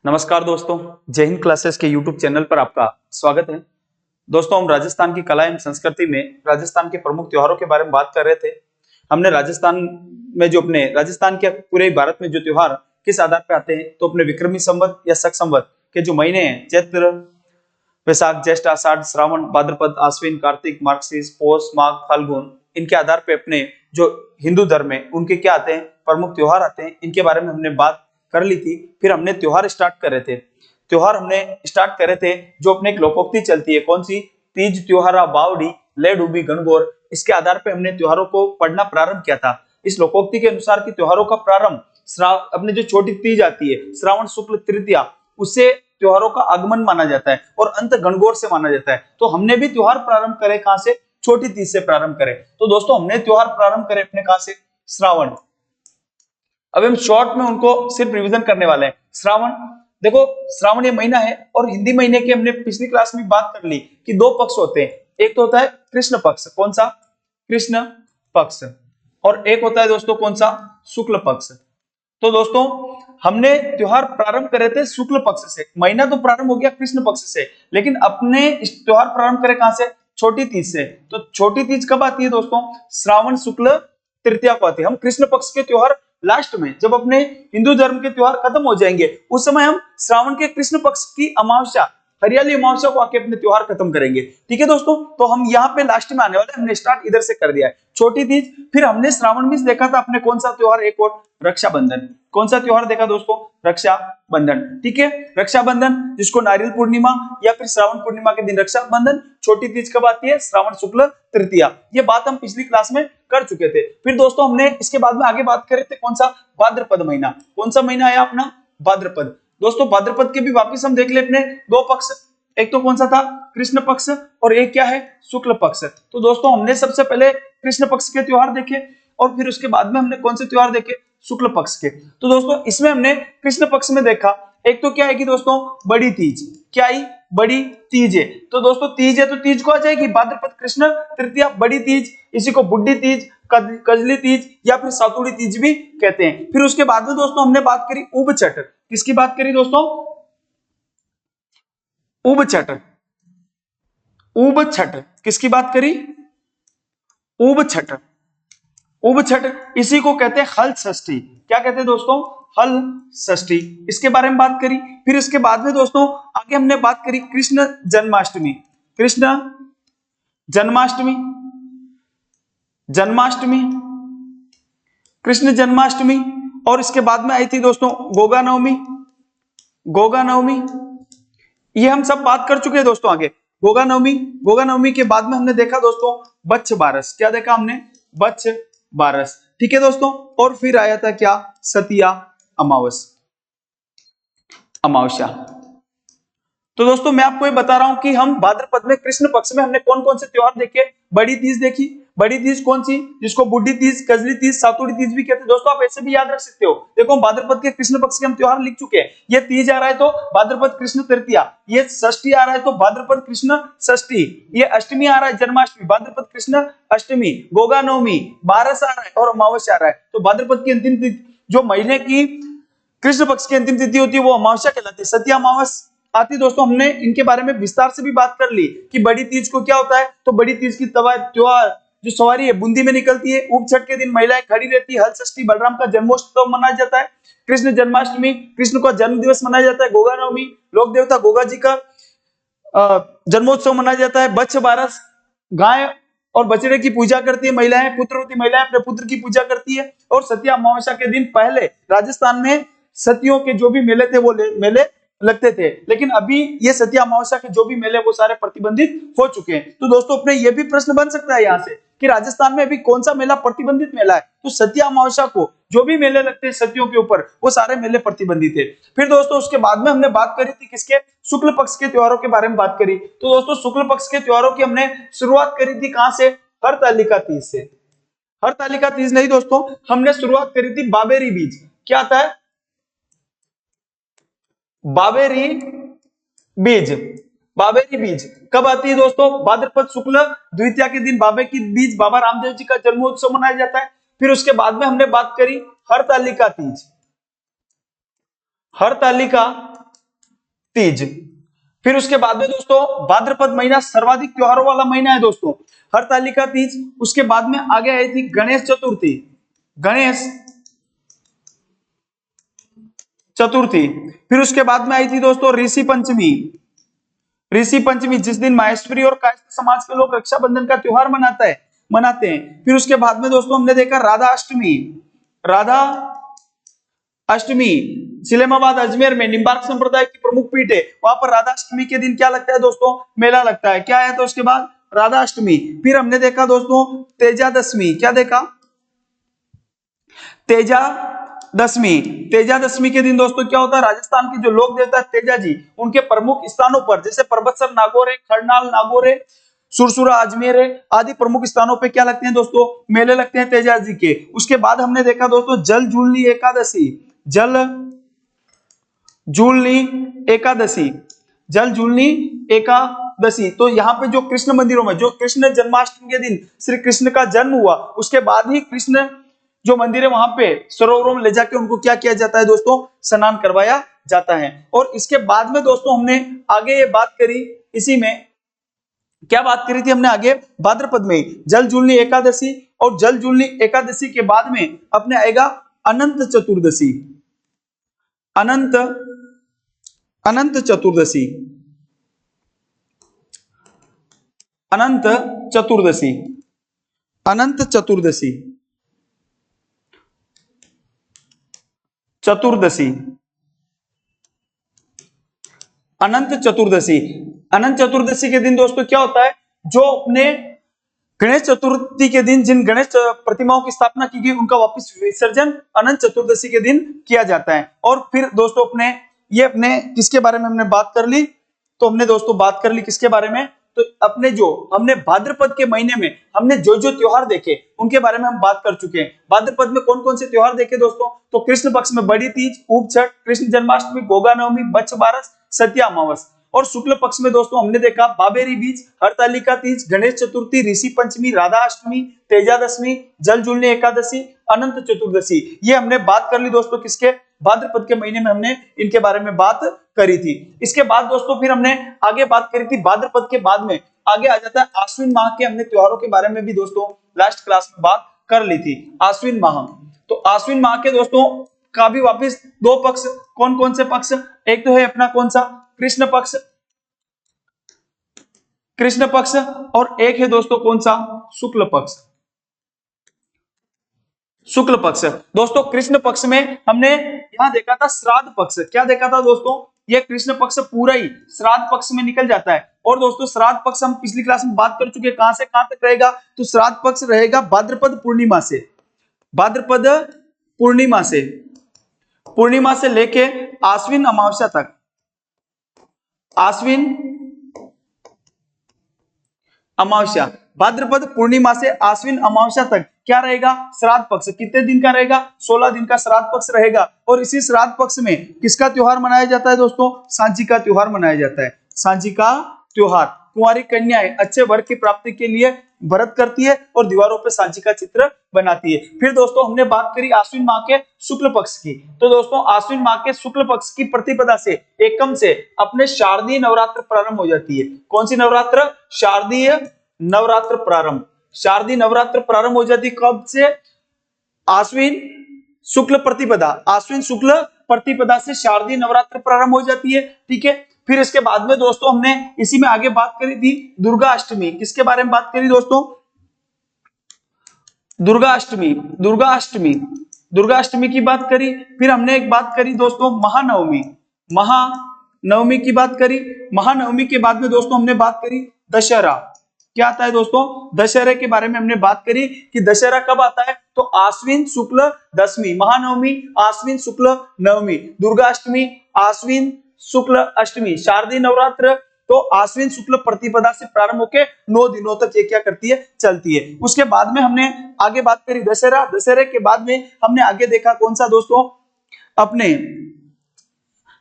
नमस्कार दोस्तों, जय हिंद क्लासेस के यूट्यूब चैनल पर आपका स्वागत है। दोस्तों, हम राजस्थान की कला एवं संस्कृति में राजस्थान के प्रमुख त्योहारों के बारे में बात कर रहे थे। हमने राजस्थान में जो अपने राजस्थान के पूरे भारत में जो त्योहार किस आधार पर आते हैं, तो अपने विक्रमी संवत या शक संवत के जो महीने हैं, चैत्र, वैशाख, ज्येष्ठ, आषाढ़, श्रावण, भाद्रपद, आश्विन, कार्तिक, मार्गशीर्ष, पौष, माघ, फाल्गुन, इनके आधार पे अपने जो हिंदू धर्म है उनके क्या आते हैं, प्रमुख त्योहार आते हैं। इनके बारे में हमने बात कर ली थी। फिर हमने त्योहार स्टार्ट कर रहे थे। त्योहार हमने स्टार्ट कर रहे थे जो अपने एक लोकोक्ति चलती है, कौन सी? तीज त्योहारा बावड़ी ले डूबी गणगौर। इसके आधार पे हमने त्योहारों को पढ़ना प्रारंभ किया था। इस लोकोक्ति के अनुसार की त्योहारों का प्रारंभ अपने जो छोटी तीज आती है, श्रावण शुक्ल तृतीया, उससे त्योहारों का आगमन माना जाता है और अंत गणगौर से माना जाता है। तो हमने भी त्योहार प्रारंभ करे कहां से? छोटी तीज से प्रारंभ करें। तो दोस्तों, हमने त्योहार प्रारंभ करे अपने कहां से? श्रावण। अब हम शॉर्ट में उनको सिर्फ रिवीजन करने वाले हैं। श्रावण, देखो श्रावण ये महीना है और हिंदी महीने की हमने पिछली क्लास में बात कर ली कि दो पक्ष होते हैं। एक तो होता है कृष्ण पक्ष, कौन सा? कृष्ण पक्ष। और एक होता है दोस्तों कौन सा? शुक्ल पक्ष। तो दोस्तों, हमने त्योहार प्रारंभ करे थे शुक्ल पक्ष से। महीना तो प्रारंभ हो गया कृष्ण पक्ष से, लेकिन अपने इस त्योहार प्रारंभ करे कहां से? छोटी तीज से। तो छोटी तीज कब आती है दोस्तों? श्रावण शुक्ल तृतीया को आती है। हम कृष्ण पक्ष के त्योहार लास्ट में, जब अपने हिंदू धर्म के त्योहार खत्म हो जाएंगे, उस समय हम श्रावण के कृष्ण पक्ष की अमावस्या, हरियाली अमावस्या को आके अपने त्योहार खत्म करेंगे। ठीक है दोस्तों, तो हम यहाँ पे लास्ट में आने वाले, हमने स्टार्ट इधर से कर दिया है, छोटी तीज। फिर हमने श्रावण में देखा था अपने कौन सा त्योहार? एक और रक्षाबंधन। कौन सा त्योहार देखा दोस्तों? रक्षाबंधन। ठीक है, रक्षाबंधन जिसको नारियल पूर्णिमा या फिर श्रावण पूर्णिमा के दिन रक्षाबंधन। छोटी तीज कब आती है? श्रावण शुक्ल तृतीया। ये बात हम पिछली क्लास में कर चुके थे। फिर दोस्तों, हमने इसके बाद में आगे बात करे थे कौन सा? भाद्रपद महीना। कौन सा महीना आया अपना? भाद्रपद। दोस्तों, भाद्रपद के भी वापिस हम देख ले अपने दो पक्ष। एक तो कौन सा था? कृष्ण पक्ष, और एक क्या है? शुक्ल पक्ष। तो दोस्तों, हमने सबसे पहले कृष्ण पक्ष के त्योहार देखे और फिर उसके बाद में हमने कौन से त्योहार देखे? शुक्ल पक्ष के। तो दोस्तों, इसमें हमने कृष्ण पक्ष में देखा, एक तो क्या है कि दोस्तों बड़ी तीज। क्या आई? बड़ी तीज है। तो दोस्तों तीज है तो तीज को आ जाएगी भाद्रपद कृष्ण तृतीया, बड़ी तीज। इसी को बुड्ढी तीज, कजली तीज या फिर सातुड़ी तीज भी कहते हैं। फिर उसके बाद में दोस्तों हमने बात करी उब छठ। किसकी बात करी दोस्तों? उब छठ। उब छठ किसकी बात करी? उब छठ। उब छठ इसी को कहते हैं हल षष्ठी। क्या कहते हैं दोस्तों? हल षष्ठी। इसके बारे में बात करी। फिर इसके बाद में दोस्तों आगे हमने बात करी कृष्ण जन्माष्टमी। कृष्ण जन्माष्टमी, जन्माष्टमी, कृष्ण जन्माष्टमी। और इसके बाद में आई थी दोस्तों गोगा नवमी। गोगा नवमी, ये हम सब बात कर चुके हैं दोस्तों आगे। गोगा नवमी, गोगा नवमी के बाद में हमने देखा दोस्तों बच्छ बारस। क्या देखा हमने? बच्छ बारस। ठीक है दोस्तों, और फिर आया था क्या? सतिया अमावस्या। तो दोस्तों मैं आपको ये बता रहा हूं कि हम भाद्रपद में कृष्ण पक्ष में हमने कौन कौन से त्योहार देखे। बड़ी तीज देखी। बड़ी तीज कौन सी? जिसको बुड्ढी तीज, कजली तीज, सातुड़ी तीज भी कहते हैं। दोस्तों आप ऐसे भी याद रख सकते हो। देखो भाद्रपद के कृष्ण पक्ष के हम त्योहार लिख चुके हैं। ये तीज आ रहा है तो भाद्रपद कृष्ण तृतीया, ये षष्ठी आ रहा है तो भाद्रपद कृष्ण षष्ठी, ये अष्टमी आ रहा है जन्माष्टमी, भाद्रपद कृष्ण अष्टमी, गोगा नवमी, बारस आ रहा है और अमावस्या आ रहा है। तो भाद्रपद की अंतिम तिथि, जो महीने की कृष्ण पक्ष की अंतिम तिथि होती है, वो अमावस्या कहलाती है, सत्या अमावस आती। दोस्तों हमने इनके बारे में विस्तार से भी बात कर ली कि बड़ी तीज को क्या होता है। तो बड़ी तीज की त्योहार जो सवारी है बूंदी में निकलती है। उप छठ के दिन महिलाएं खड़ी रहती है। हल षष्ठी बलराम का जन्मोत्सव मनाया जाता है। कृष्ण जन्माष्टमी, कृष्ण का जन्म दिवस मनाया जाता है। गोगा नवमी, लोक देवता गोगा जी का जन्मोत्सव मनाया जाता है। बच्छ बारस, गाय और बछड़े की पूजा करती है महिलाएं। पुत्रवती महिलाएं अपने पुत्र की पूजा करती है। और सत्या अमावस्या के दिन पहले राजस्थान में सतियों के जो भी मेले थे वो मेले लगते थे, लेकिन अभी ये सत्या अमावस्या के जो भी मेले वो सारे प्रतिबंधित हो चुके हैं। तो दोस्तों अपने ये भी प्रश्न बन सकता है यहाँ से कि राजस्थान में अभी कौन सा मेला प्रतिबंधित मेला है? तो सत्या अमावस्या को जो भी मेले लगते हैं सतियों के ऊपर, वो सारे मेले प्रतिबंधित है। फिर दोस्तों उसके बाद में हमने बात करी थी किसके? शुक्ल पक्ष के त्योहारों के बारे में बात करी। तो दोस्तों शुक्ल पक्ष के त्योहारों की हमने शुरुआत करी थी कहां से? हरतालिका तीज से। हरतालिका तीज नहीं दोस्तों, हमने शुरुआत करी थी बाबेरी बीज। क्या आता है? बाबेरी बीज। बाबेरी बीज कब आती है दोस्तों? भाद्रपद शुक्ल द्वितीया के दिन बाबे की बीज, बाबा रामदेव जी का जन्मोत्सव मनाया जाता है। फिर उसके बाद में हमने बात करी हरतालिका तीज। हरतालिका तीज। फिर उसके बाद में दोस्तों भाद्रपद महीना सर्वाधिक त्योहारों वाला महीना है दोस्तों, हरतालिका तीज। उसके बाद में आगे आई थी गणेश चतुर्थी, गणेश चतुर्थी। फिर उसके बाद में आई थी दोस्तों ऋषि पंचमी, ऋषि पंचमी जिस दिन माहेश्वरी और कायस्थ समाज के लोग रक्षाबंधन का त्योहार मनाते हैं। फिर उसके बाद में दोस्तों हमने देखा राधा अष्टमी, राधा अष्टमी इस्लामाबाद अजमेर में निम्बार्क संप्रदाय की प्रमुख पीठ है, वहां पर राधा अष्टमी के दिन क्या लगता है दोस्तों, मेला लगता है। क्या है तो उसके बाद राधा अष्टमी। फिर हमने देखा दोस्तों तेजादशमी, क्या देखा, तेजादशमी। तेजादशमी के दिन दोस्तों क्या होता है, राजस्थान के जो लोक देवता तेजा जी, उनके प्रमुख स्थानों पर जैसे परबतसर नागौर है, खरनाल नागौर है, सुरसुरा अजमेर है आदि प्रमुख स्थानों पे क्या लगते हैं दोस्तों, मेले लगते हैं तेजा जी के। उसके बाद हमने देखा दोस्तों जल झूलनी एकादशी, जल झूलनी एकादशी, जल झूलनी एकादशी। तो यहाँ पे जो कृष्ण मंदिरों में जो कृष्ण जन्माष्टमी के दिन श्री कृष्ण का जन्म हुआ, उसके बाद ही कृष्ण जो मंदिर है वहां पे सरोवरों में ले जाके उनको क्या किया जाता है दोस्तों, स्नान करवाया जाता है। और इसके बाद में दोस्तों हमने आगे ये बात करी, इसी में क्या बात करी थी हमने आगे, भाद्रपद में जल झूलनी एकादशी, और जल झूलनी एकादशी के बाद में अपने आएगा अनंत चतुर्दशी, अनंत अनंत चतुर्दशी, अनंत चतुर्दशी, अनंत चतुर्दशी, चतुर्दशी, अनंत चतुर्दशी। अनंत चतुर्दशी के दिन दोस्तों क्या होता है, जो अपने गणेश चतुर्थी के दिन जिन गणेश प्रतिमाओं की स्थापना की गई उनका वापस विसर्जन अनंत चतुर्दशी के दिन किया जाता है। और फिर दोस्तों अपने किसके बारे में हमने बात कर ली, तो हमने दोस्तों बात कर ली किसके बारे में, तो अपने जो हमने भाद्रपद के महीने में हमने जो जो त्योहार देखे उनके बारे में हम बात कर चुके हैं। भाद्रपद में कौन कौन से त्योहार देखे दोस्तों, तो कृष्ण पक्ष में बड़ी तीज, ऊप छठ, कृष्ण जन्माष्टमी, गोगा नवमी, बच्छ बारस, सत्या अमावस। और शुक्ल पक्ष में दोस्तों हमने देखा बाबेरी बीज, हरतालिका तीज, गणेश चतुर्थी, ऋषि पंचमी, राधा अष्टमी, तेजादशमी, जल झूलनी एकादशी, अनंत चतुर्दशी। ये हमने बात कर ली दोस्तों किसके, भाद्रपद के महीने में हमने इनके बारे में बात करी थी। इसके बाद दोस्तों फिर हमने आगे बात करी थी भाद्रपद के बाद में आगे आ जाता है आश्विन माह के, हमने त्योहारों के बारे में भी दोस्तों लास्ट क्लास में बात कर ली थी। आश्विन माह, तो आश्विन माह के दोस्तों का भी वापिस दो पक्ष, कौन कौन से पक्ष, एक तो है अपना कौन सा कृष्ण पक्ष, कृष्ण पक्ष, और एक है दोस्तों कौन सा शुक्ल पक्ष, शुक्ल पक्ष। दोस्तों कृष्ण पक्ष में हमने यहां देखा था श्राद्ध पक्ष, क्या देखा था दोस्तों, ये कृष्ण पक्ष पूरा ही श्राद्ध पक्ष में निकल जाता है। और दोस्तों श्राद्ध पक्ष हम पिछली क्लास में बात कर चुके, कहां से कहां तक रहेगा, तो श्राद्ध पक्ष रहेगा भाद्रपद पूर्णिमा से, भाद्रपद पूर्णिमा से, पूर्णिमा से लेके आश्विन अमावस्या तक, आश्विन अमावस्या, भाद्रपद पूर्णिमा से आश्विन अमावस्या तक क्या रहेगा, श्राद्ध पक्ष। कितने दिन का रहेगा, 16 दिन का श्राद्ध पक्ष रहेगा। और इसी श्राद्ध पक्ष में किसका त्योहार मनाया जाता है दोस्तों, सांझी का त्योहार मनाया जाता है, सांझी का त्योहार। कुंवारी कन्याएं अच्छे वर की प्राप्ति के लिए व्रत करती है और दीवारों पर सांझी का चित्र बनाती है। फिर दोस्तों हमने बात करी आश्विन माह के शुक्ल पक्ष की, तो दोस्तों आश्विन माह के शुक्ल पक्ष की प्रतिपदा से एकम से अपने शारदीय नवरात्र प्रारंभ हो जाती है। कौन सी नवरात्र, शारदीय नवरात्र प्रारंभ, शारदीय नवरात्र प्रारंभ हो जाती कब से, आश्विन शुक्ल प्रतिपदा, आश्विन शुक्ल प्रतिपदा से शारदीय नवरात्र प्रारंभ हो जाती है। ठीक है, फिर इसके बाद में दोस्तों हमने इसी में आगे बात करी थी दुर्गा अष्टमी, किसके बारे में बात करी दोस्तों, दुर्गा अष्टमी, दुर्गा अष्टमी, दुर्गा अष्टमी की बात करी। फिर हमने एक बात करी दोस्तों महानवमी, महानवमी की बात करी। महानवमी के बाद में दोस्तों हमने बात करी दशहरा, क्या आता है दोस्तों, दशहरे के बारे में हमने बात करी कि दशहरा कब आता है, तो आश्विन शुक्ल दशमी, महानवमी आश्विन शुक्ल नवमी, दुर्गा अष्टमी आश्विन शुक्ल अष्टमी, शारदीय नवरात्र तो आश्विन शुक्ल प्रतिपदा से प्रारंभ होकर 9 दिनों तक ये क्या करती है, चलती है। उसके बाद में हमने आगे बात करी दशहरा, दशहरे के बाद में हमने आगे देखा कौन सा दोस्तों, अपने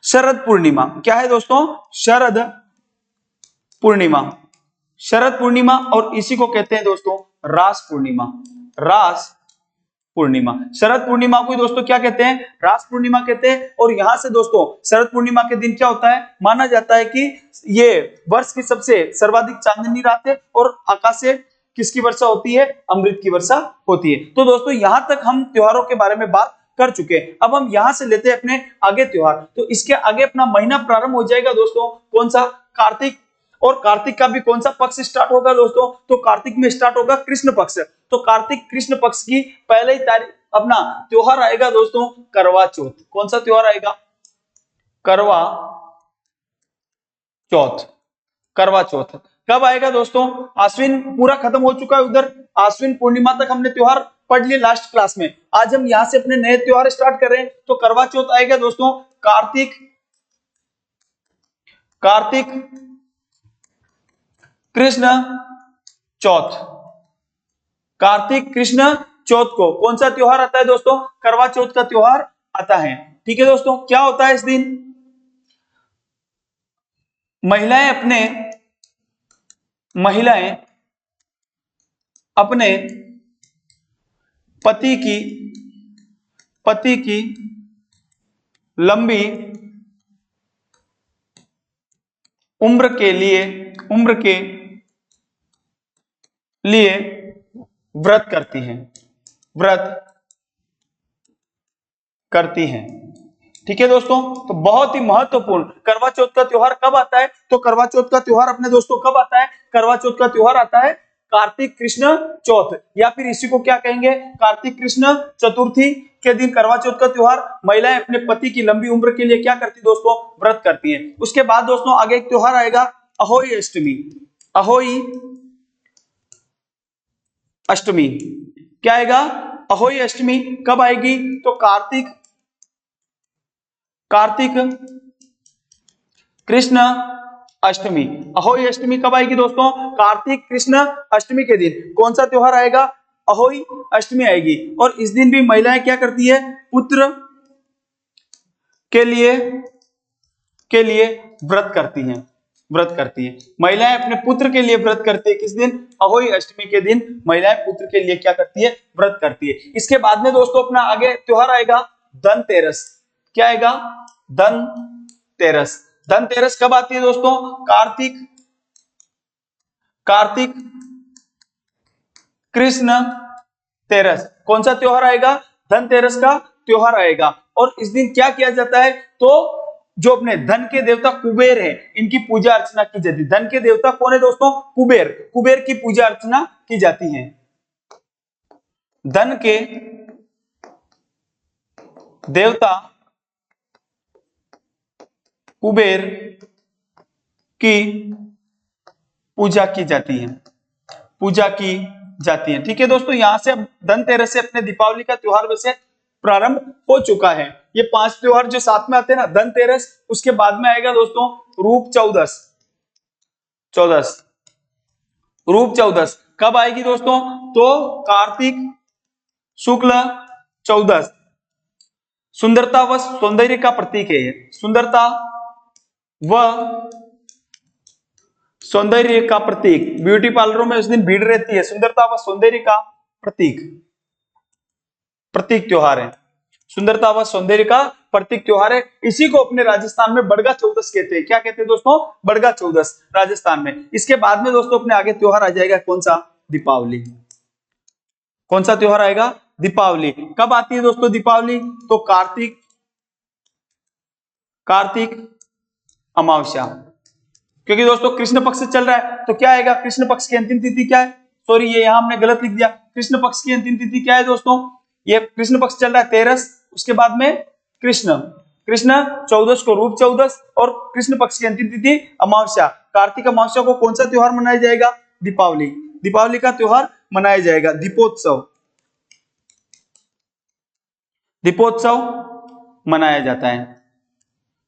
शरद पूर्णिमा, क्या है दोस्तों, शरद पूर्णिमा, शरद पूर्णिमा, और इसी को कहते हैं दोस्तों रास पूर्णिमा, रास पूर्णिमा। शरद पूर्णिमा को दोस्तों क्या कहते हैं? रास पूर्णिमा कहते हैं। और यहां से दोस्तों शरद पूर्णिमा के दिन क्या होता है? माना जाता है कि ये वर्ष की सबसे सर्वाधिक चांदनी रात है और आकाश से किसकी वर्षा होती है? अमृत की वर्षा होती है। तो दोस्तों यहां तक हम त्योहारों के बारे में बात कर चुके हैं। अब हम यहां से लेते हैं अपने आगे त्योहार। तो इसके आगे अपना महीना प्रारंभ हो जाएगा दोस्तों, कौन सा? कार्तिक। और कार्तिक का भी कौन सा पक्ष स्टार्ट होगा दोस्तों? तो कार्तिक में स्टार्ट होगा कृष्ण पक्ष। तो कार्तिक कृष्ण पक्ष की पहले ही तारीख अपना त्योहार आएगा दोस्तों करवा चौथ। कौन सा त्योहार आएगा? करवा चौथ। करवा चौथ कब आएगा दोस्तों? आश्विन पूरा खत्म हो चुका है, उधर आश्विन पूर्णिमा तक हमने त्योहार पढ़ लिए लास्ट क्लास में। आज हम यहां से अपने नए त्योहार स्टार्ट कर रहे हैं। तो करवा चौथ आएगा दोस्तों कार्तिक कृष्ण चौथ। कार्तिक कृष्ण चौथ को कौन सा त्योहार आता है दोस्तों? करवा चौथ का त्योहार आता है। ठीक है दोस्तों, क्या होता है इस दिन? महिलाएं अपने पति की लंबी उम्र के लिए व्रत करती हैं। ठीक है दोस्तों, तो बहुत ही महत्वपूर्ण करवा चौथ का त्योहार कब आता है? तो करवा चौथ का त्योहार अपने दोस्तों कब आता है? करवा चौथ का त्योहार आता है कार्तिक कृष्ण चौथ, या फिर इसी को क्या कहेंगे? कार्तिक कृष्ण चतुर्थी के दिन करवा चौथ का त्योहार महिलाएं अपने पति की लंबी उम्र के लिए क्या करती दोस्तों? व्रत करती है। उसके बाद दोस्तों आगे एक त्योहार आएगा अहोई अष्टमी। अहोई अष्टमी क्या आएगा? अहोई अष्टमी कब आएगी? तो कार्तिक कृष्ण अष्टमी। अहोई अष्टमी कब आएगी दोस्तों? कार्तिक कृष्ण अष्टमी के दिन कौन सा त्योहार आएगा? अहोई अष्टमी आएगी। और इस दिन भी महिलाएं क्या करती है? पुत्र के लिए व्रत करती हैं। महिलाएं अपने पुत्र के लिए व्रत करती है। किस दिन? अहोई अष्टमी के दिन महिलाएं पुत्र के लिए क्या करती है? व्रत करती है। इसके बाद में दोस्तों अपना आगे त्योहार आएगा धनतेरस। क्या आएगा? धनतेरस। धनतेरस कब आती है दोस्तों? कार्तिक कृष्ण तेरस। कौन सा त्योहार आएगा? धनतेरस का त्योहार आएगा। और इस दिन क्या किया जाता है? तो जो अपने धन के देवता कुबेर है, इनकी पूजा अर्चना की जाती है। धन के देवता कौन है दोस्तों? कुबेर की पूजा अर्चना की जाती है। धन के देवता कुबेर की पूजा की जाती है। ठीक है दोस्तों, यहां से धनतेरस से अपने दीपावली का त्योहार वैसे प्रारंभ हो चुका है। ये 5 त्योहार जो साथ में आते हैं ना, धनतेरस, उसके बाद में आएगा दोस्तों रूप चौदस। कब आएगी दोस्तों? तो कार्तिक शुक्ल चौदस। सुंदरता व सौंदर्य का प्रतीक है। सुंदरता व सौंदर्य का प्रतीक। ब्यूटी पार्लरों में उस दिन भीड़ रहती है। सुंदरता व सौंदर्य का प्रतीक त्योहार है। सुंदरता व सौंदर्य का प्रतीक त्योहार है। इसी को अपने राजस्थान में बड़गा चौदस कहते हैं। क्या कहते हैं दोस्तों? बड़गा चौदस राजस्थान में। इसके बाद में दोस्तों अपने आगे त्योहार आ जाएगा कौन सा? दीपावली। कौन सा त्योहार आएगा? दीपावली। कब आती है दोस्तों दीपावली? तो कार्तिक अमावस्या। क्योंकि दोस्तों कृष्ण पक्ष चल रहा है, तो क्या आएगा? कृष्ण पक्ष की अंतिम तिथि क्या है? सॉरी, ये यहां हमने गलत लिख दिया। कृष्ण पक्ष की अंतिम तिथि क्या है दोस्तों? ये कृष्ण पक्ष चल रहा है 13, उसके बाद में कृष्ण 14 को रूप चौदस, और कृष्ण पक्ष की अंतिम तिथि अमावस्या। कार्तिक अमावस्या को कौन सा त्योहार मनाया जाएगा? दीपावली का त्योहार मनाया जाएगा। दीपोत्सव मनाया जाता है।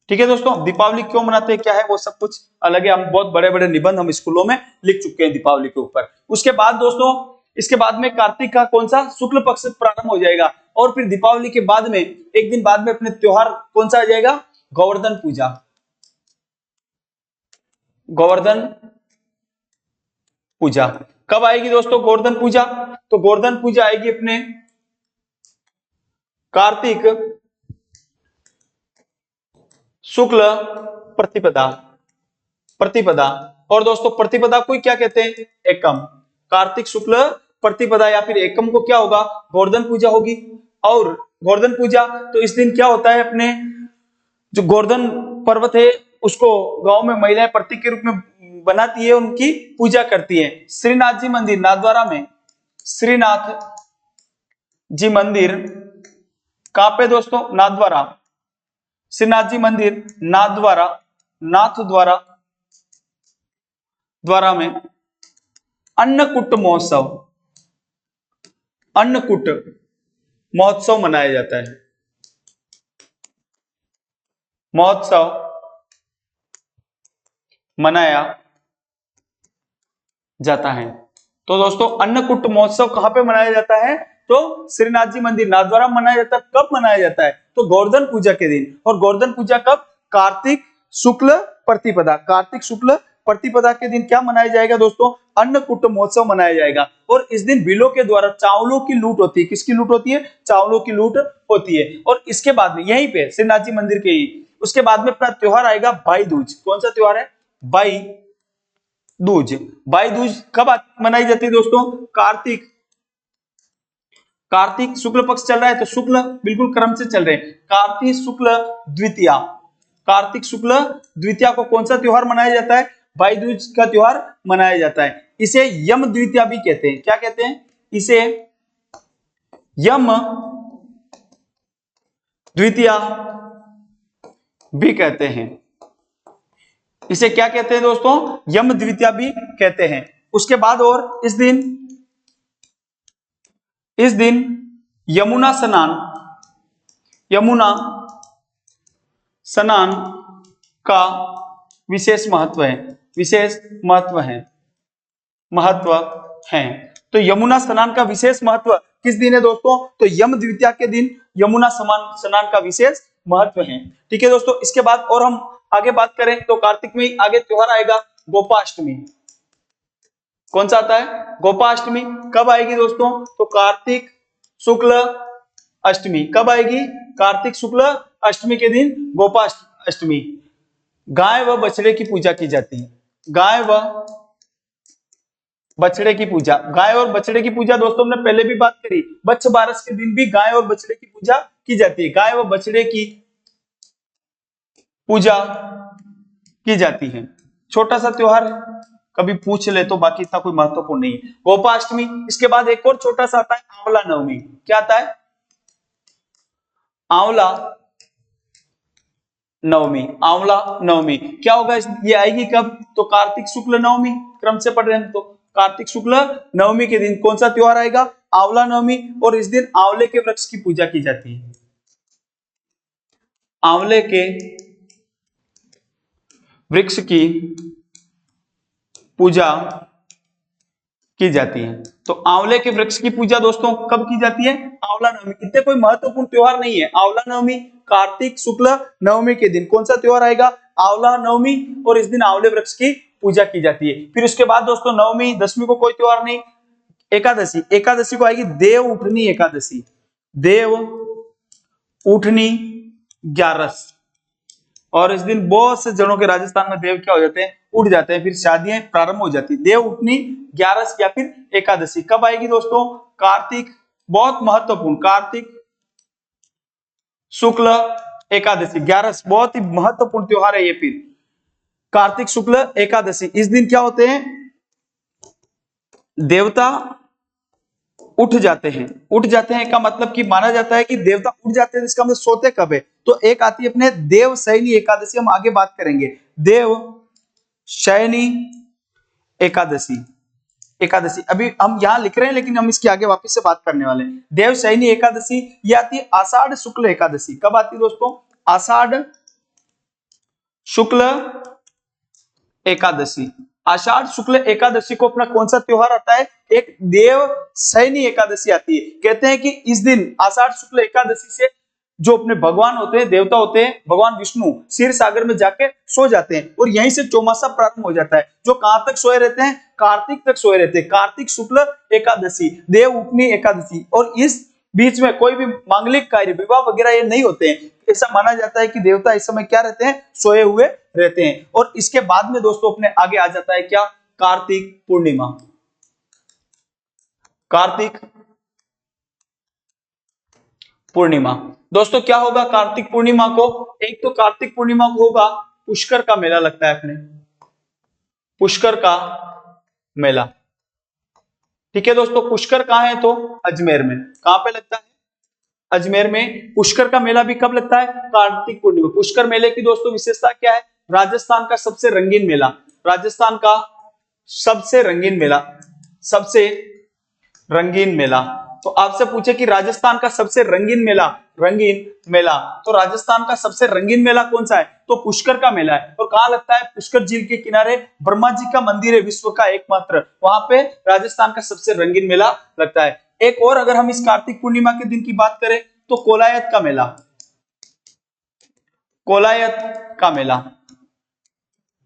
ठीक है दोस्तों, दीपावली क्यों मनाते हैं, क्या है, वो सब कुछ अलग है। हम बहुत बड़े बड़े निबंध हम स्कूलों में लिख चुके हैं दीपावली के ऊपर। उसके बाद दोस्तों, इसके बाद में कार्तिक का कौन सा? शुक्ल पक्ष प्रारंभ हो जाएगा। और फिर दीपावली के बाद में एक दिन बाद में अपने त्योहार कौन सा आ जाएगा? गोवर्धन पूजा। कब आएगी दोस्तों गोवर्धन पूजा? तो गोवर्धन पूजा आएगी अपने कार्तिक शुक्ल प्रतिपदा, प्रतिपदा। और दोस्तों प्रतिपदा को क्या कहते हैं? एकम। कार्तिक शुक्ल प्रतिपदा या फिर एकम को क्या होगा? गोवर्धन पूजा होगी। और गोवर्धन पूजा तो इस दिन क्या होता है, अपने जो गोवर्धन पर्वत है उसको गांव में महिलाएं प्रतीक के रूप में बनाती है, उनकी पूजा करती है। श्रीनाथ जी मंदिर नाथद्वारा में, श्रीनाथ जी मंदिर कहां पे दोस्तों? नाथद्वारा। श्रीनाथ जी मंदिर नाथद्वारा, नाथद्वारा द्वारा में अन्नकूट महोत्सव, अन्नकूट महोत्सव मनाया जाता है। महोत्सव मनाया जाता है। तो दोस्तों अन्नकूट महोत्सव कहां पे मनाया जाता है? तो श्रीनाथ जी मंदिर नाथद्वारा मनाया जाता है। कब मनाया जाता है? तो गोवर्धन पूजा के दिन। और गोवर्धन पूजा कब? कार्तिक शुक्ल प्रतिपदा, कार्तिक शुक्ल प्रतिपदा के दिन क्या मनाया जाएगा दोस्तों? अन्नकूट महोत्सव मनाया जाएगा। और इस दिन भीलों के द्वारा चावलों की लूट होती है। किसकी लूट होती है? चावलों की लूट होती है। और इसके बाद में यहीं पे श्रीनाथ जी मंदिर के ही उसके बाद में अपना त्योहार आएगा भाई दूज। कौन सा त्योहार है? भाई दूज। भाई दूज कब मनाई जाती है दोस्तों? कार्तिक, कार्तिक शुक्ल पक्ष चल रहा है तो शुक्ल बिल्कुल क्रम से चल रहे हैं। कार्तिक शुक्ल द्वितीया, कार्तिक शुक्ल द्वितीया को कौन सा त्योहार मनाया जाता है? भाई दूज का त्योहार मनाया जाता है। इसे यम द्वितीया भी कहते हैं। क्या कहते हैं? इसे यम द्वितीया भी कहते हैं। इसे क्या कहते हैं दोस्तों? यम द्वितीया भी कहते हैं। उसके बाद और इस दिन यमुना स्नान, यमुना स्नान का विशेष महत्व है, विशेष महत्व है, महत्व है। तो यमुना स्नान का विशेष महत्व किस दिन है दोस्तों? तो यम द्वितीया के दिन यमुना स्नान का विशेष महत्व है। ठीक है दोस्तों। इसके बाद और हम आगे बात करें तो कार्तिक में आगे त्योहार आएगा गोपाष्टमी। कौन सा आता है? गोपाष्टमी। कब आएगी दोस्तों? तो कार्तिक शुक्ल अष्टमी। कब आएगी? कार्तिक शुक्ल अष्टमी के दिन गोपाष्टमी। गाय व बछड़े की पूजा की जाती है। गाय व बछड़े की पूजा, गाय और बछड़े की पूजा दोस्तों हमने पहले भी बात करी। बच्छ बारस के दिन भी गाय और बछड़े की पूजा की जाती है। गाय व बछड़े की पूजा की जाती है। छोटा सा त्योहार है, कभी पूछ ले तो, बाकी इतना कोई महत्वपूर्ण नहीं है। गोपाष्टमी। इसके बाद एक और छोटा सा आता है आंवला नवमी। क्या आता है? आंवला नवमी। आंवला नवमी क्या होगा? ये आएगी कब? तो कार्तिक शुक्ल नवमी, क्रम से पढ़ रहे हैं तो कार्तिक शुक्ल नवमी के दिन कौन सा त्योहार आएगा? आंवला नवमी। और इस दिन आंवले के वृक्ष की पूजा की जाती है। आंवले के वृक्ष की पूजा की जाती है। तो आंवले के वृक्ष की पूजा दोस्तों कब की जाती है? आंवला नवमी। इतने कोई महत्वपूर्ण त्योहार नहीं है। आंवला नवमी, कार्तिक शुक्ल नवमी के दिन कौन सा त्योहार आएगा? आंवला नवमी। और इस दिन आंवले वृक्ष की पूजा की जाती है। फिर उसके बाद दोस्तों नवमी दशमी को कोई त्योहार नहीं। एकादशी, एकादशी को आएगी देव उठनी एकादशी। देव उठनी 11। और इस दिन बहुत से जनों के राजस्थान में देव क्या हो जाते हैं? उठ जाते हैं। फिर शादियां प्रारंभ हो जाती है। देव उठनी 11 या फिर एकादशी कब आएगी दोस्तों? कार्तिक, बहुत महत्वपूर्ण, कार्तिक शुक्ल एकादशी 11 बहुत ही महत्वपूर्ण त्योहार है ये। फिर कार्तिक शुक्ल एकादशी, इस दिन क्या होते हैं? देवता उठ जाते हैं। उठ जाते हैं का मतलब कि माना जाता है कि देवता उठ जाते हैं, इसका मतलब सोते कब है? तो एक आती है अपने देव शयनी एकादशी, हम आगे बात करेंगे। देव शयनी एकादशी, एकादशी अभी हम यहां लिख रहे हैं लेकिन हम इसके आगे वापस से बात करने वाले हैं। देव शयनी एकादशी ये आती है आषाढ़ शुक्ल एकादशी। कब आती है दोस्तों? आषाढ़ शुक्ल एकादशी। आषाढ़ शुक्ल एकादशी को अपना कौन सा त्योहार आता है? एक देव शयनी एकादशी आती है। कहते हैं कि इस दिन आषाढ़ शुक्ल एकादशी से जो अपने भगवान होते हैं, देवता होते हैं, भगवान विष्णु क्षीर सागर में जाके सो जाते हैं और यहीं से चौमासा प्रारंभ हो जाता है। जो कहां तक सोए रहते हैं? कार्तिक तक सोए रहते हैं। कार्तिक शुक्ल एकादशी, देव उठनी एकादशी। और इस बीच में कोई भी मांगलिक कार्य, विवाह वगैरह ये नहीं होते हैं। ऐसा माना जाता है कि देवता इस समय क्या रहते हैं, सोए हुए रहते हैं। और इसके बाद में दोस्तों अपने आगे आ जाता है क्या, कार्तिक पूर्णिमा। कार्तिक पूर्णिमा दोस्तों क्या होगा कार्तिक पूर्णिमा को, एक तो कार्तिक पूर्णिमा को होगा पुष्कर का मेला लगता है अपने, पुष्कर का मेला। ठीक है दोस्तों, पुष्कर कहां है, तो अजमेर में। कहां पे लगता है, अजमेर में। पुष्कर का मेला भी कब लगता है, कार्तिक पूर्णिमा। पुष्कर मेले की दोस्तों विशेषता क्या है, राजस्थान का सबसे रंगीन मेला, राजस्थान का सबसे रंगीन मेला, सबसे रंगीन मेला। तो आपसे पूछे कि राजस्थान का सबसे रंगीन मेला, रंगीन मेला, तो राजस्थान का सबसे रंगीन मेला कौन सा है, तो पुष्कर का मेला है। और कहां लगता है, पुष्कर झील के किनारे ब्रह्मा जी का मंदिर है, विश्व का एकमात्र, वहां पे राजस्थान का सबसे रंगीन मेला लगता है। एक और अगर हम इस कार्तिक पूर्णिमा के दिन की बात करें तो कोलायत का मेला, कोलायत का मेला,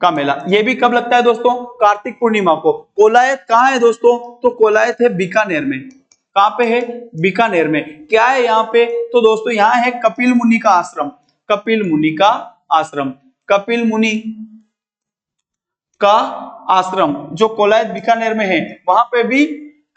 का मेला ये भी कब लगता है दोस्तों, कार्तिक पूर्णिमा को। कोलायत कहां है दोस्तों, तो कोलायत है बीकानेर में। कहां पे है, बीकानेर में। क्या है यहाँ पे, तो दोस्तों यहाँ है कपिल मुनि का आश्रम, कपिल मुनि का आश्रम, कपिल मुनि का आश्रम जो कोलायत बीकानेर में है, वहां पे भी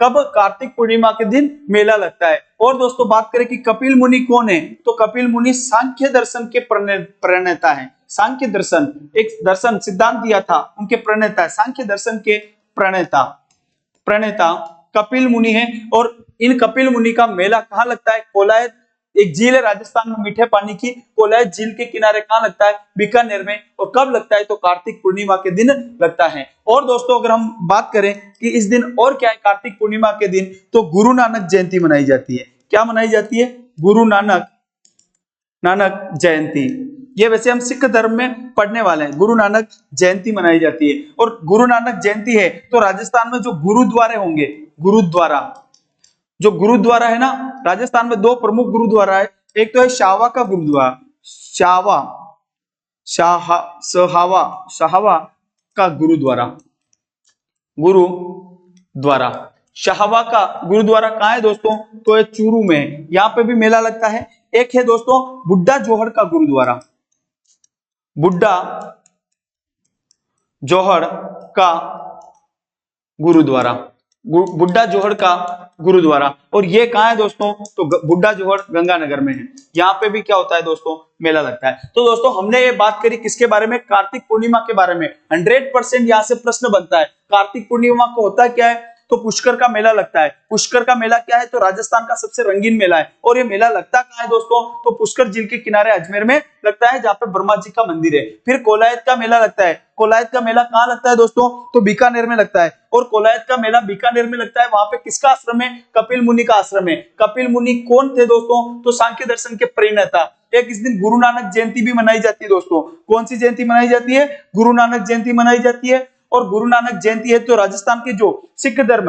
कब, कार्तिक पूर्णिमा के दिन मेला लगता है। और दोस्तों बात करें कि कपिल मुनि कौन है, तो कपिल मुनि सांख्य दर्शन के प्रणेता है। सांख्य दर्शन एक दर्शन सिद्धांत दिया था, उनके प्रणेता है, सांख्य दर्शन के प्रणेता, प्रणेता कपिल मुनि है। और इन कपिल मुनि का मेला कहाँ लगता है, कोलायत, एक झील है राजस्थान में मीठे पानी की, कोलायत झील के किनारे कहाँ लगता है, बीकानेर में। और कब लगता है, तो कार्तिक पूर्णिमा के दिन लगता है। और दोस्तों अगर हम बात करें कि इस दिन और क्या है कार्तिक पूर्णिमा के दिन, तो गुरु नानक जयंती मनाई जाती है। क्या मनाई जाती है, गुरु नानक, नानक जयंती। ये वैसे हम सिख धर्म में पढ़ने वाले हैं, गुरु नानक जयंती मनाई जाती है। और गुरु नानक जयंती है तो राजस्थान में जो गुरुद्वारे होंगे, गुरुद्वारा, जो गुरुद्वारा है ना, राजस्थान में दो प्रमुख गुरुद्वारा है। एक तो है शाहवा का गुरुद्वारा, शाहवा, सहावा, शाहवा का गुरुद्वारा, गुरुद्वारा, शाहवा का गुरुद्वारा कहाँ है दोस्तों, तो ये चूरू में है, यहाँ पे भी मेला लगता है। एक है दोस्तों बुड्ढा जोहड़ का गुरुद्वारा, बुड्ढा जोहड़ का गुरुद्वारा, बुड्ढा जोहड़ का गुरुद्वारा। और ये कहाँ है दोस्तों, तो बुड्ढा जोहड़ गंगानगर में है। यहाँ पे भी क्या होता है दोस्तों, मेला लगता है। तो दोस्तों हमने ये बात करी किसके बारे में, कार्तिक पूर्णिमा के बारे में। 100% यहाँ से प्रश्न बनता है, कार्तिक पूर्णिमा को होता क्या है, तो पुष्कर का मेला लगता है। पुष्कर का मेला क्या है, तो राजस्थान का सबसे रंगीन मेला है। और ये मेला लगता कहाँ है दोस्तों, तो पुष्कर झील के किनारे अजमेर में लगता है, जहाँ पे ब्रह्मा जी का मंदिर है। फिर कोलायत का मेला लगता है, कोलायत का मेला कहाँ लगता है दोस्तों, तो बीकानेर में लगता है। और कोलायत का मेला बीकानेर में लगता है, वहां पे किसका आश्रम है, कपिल मुनि का आश्रम है। कपिल मुनि कौन थे दोस्तों, तो सांख्य दर्शन के प्रणेता। एक इस दिन गुरु नानक जयंती भी मनाई जाती है दोस्तों। कौन सी जयंती मनाई जाती है, गुरु नानक जयंती मनाई जाती है। और गुरु नानक जयंती है तो राजस्थान के जो सिख धर्म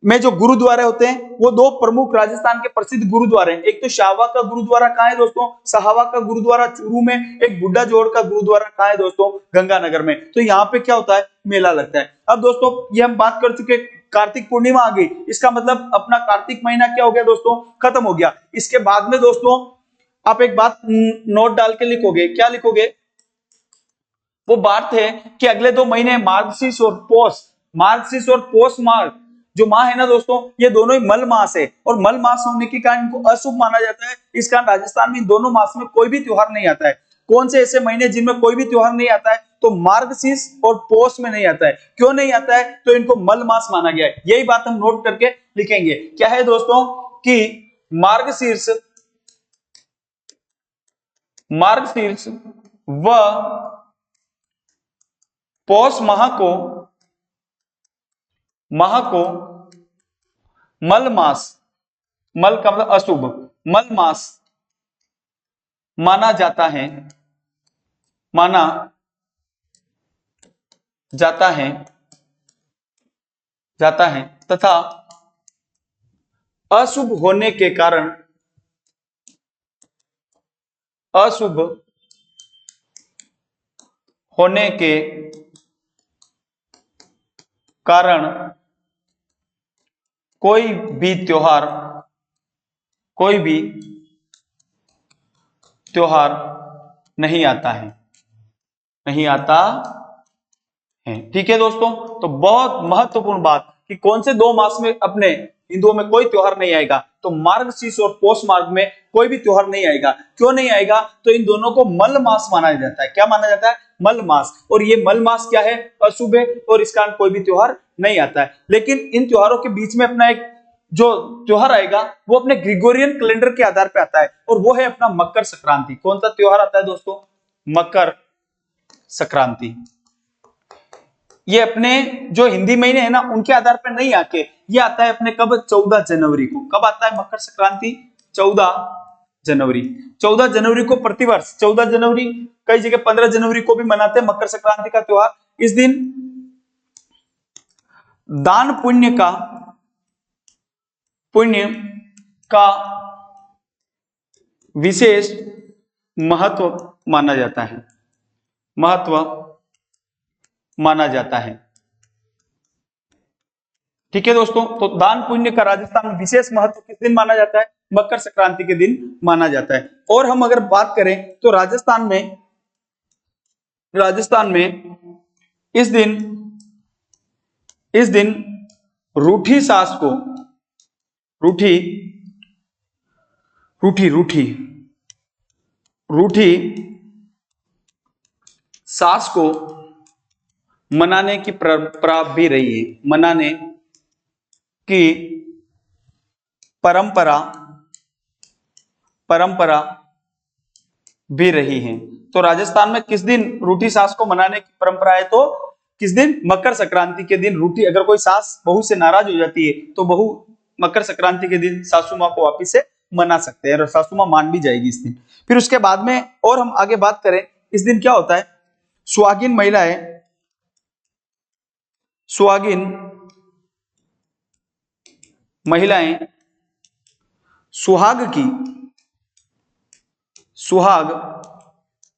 में जो गुरुद्वारे होते हैं, वो दो प्रमुख राजस्थान के प्रसिद्ध गुरुद्वारे हैं। एक तो शाहवा का गुरुद्वारा कहाँ है दोस्तों, साहवा का गुरुद्वारा चूरू में। एक बुड्ढा जोड़ का गुरुद्वारा कहाँ है दोस्तों, गंगानगर में। तो यहाँ पे क्या होता है, मेला लगता है। अब दोस्तों ये हम बात कर चुके, कार्तिक पूर्णिमा आ गई, इसका मतलब अपना कार्तिक महीना क्या हो गया दोस्तों, खत्म हो गया। इसके बाद में दोस्तों आप एक बात नोट डाल के लिखोगे, क्या लिखोगे, वो बात है कि अगले 2 महीने मार्गशीर्ष और पौष, मार्गशीर्ष और पौष माह जो माह है ना दोस्तों, ये दोनों ही मल मास है। और मल मास होने के कारण इनको अशुभ माना जाता है। इस कारण राजस्थान में दोनों मास में कोई भी त्योहार नहीं आता है। कौन से ऐसे महीने जिनमें कोई भी त्योहार नहीं आता है, तो मार्गशीर्ष और पौष में नहीं आता है। क्यों नहीं आता है, तो इनको मल मास माना गया है। यही बात हम नोट करके लिखेंगे। क्या है दोस्तों कि मार्गशीर्ष, मार्गशीर्ष व पौष माह को मल मास, मल का मतलब अशुभ, मल मास माना जाता है, माना जाता है, जाता है तथा अशुभ होने के कारण, अशुभ होने के कारण कोई भी त्योहार कोई भी त्योहार नहीं आता है, नहीं आता है। ठीक है दोस्तों, तो बहुत महत्वपूर्ण बात कि कौन से 2 मास में अपने हिंदुओं में कोई त्योहार नहीं आएगा, तो मार्गशीर्ष और पौष मार्ग में कोई भी त्योहार नहीं आएगा। क्यों नहीं आएगा? तो इन दोनों को मल मास माना जाता है। क्या माना जाता है? मल मास। और ये मल मास क्या है? अशुभ है, और इस कारण कोई भी त्योहार नहीं आता है। लेकिन इन त्योहारों के बीच में अपना एक जो त्योहार आएगा वो अपने ग्रिगोरियन कैलेंडर के आधार पर आता है, और वो है अपना मकर संक्रांति। कौन सा त्योहार आता है दोस्तों? मकर संक्रांति। ये अपने जो हिंदी महीने है ना उनके आधार पर नहीं आके ये आता है अपने कब? 14 जनवरी को। कब आता है मकर संक्रांति? 14 जनवरी। 14 जनवरी को प्रतिवर्ष 14 जनवरी, कई जगह 15 जनवरी को भी मनाते हैं मकर संक्रांति का त्योहार। इस दिन दान पुण्य का विशेष महत्व माना जाता है, महत्व माना जाता है। ठीक है दोस्तों, तो दान पुण्य का राजस्थान में विशेष महत्व किस दिन माना जाता है? मकर संक्रांति के दिन माना जाता है। और हम अगर बात करें तो राजस्थान में इस दिन रूठी सास को रूठी सास को मनाने की परंपरा भी रही है, मनाने की परंपरा भी रही है। तो राजस्थान में किस दिन रूठी सास को मनाने की परंपरा है? तो किस दिन? मकर संक्रांति के दिन रूठी, अगर कोई सास बहू से नाराज हो जाती है तो बहू मकर संक्रांति के दिन सासू माँ को वापिस से मना सकते हैं, और सासू माँ मान भी जाएगी इस दिन। फिर उसके बाद में और हम आगे बात करें, इस दिन क्या होता है? सुहागिन महिलाएं सुहाग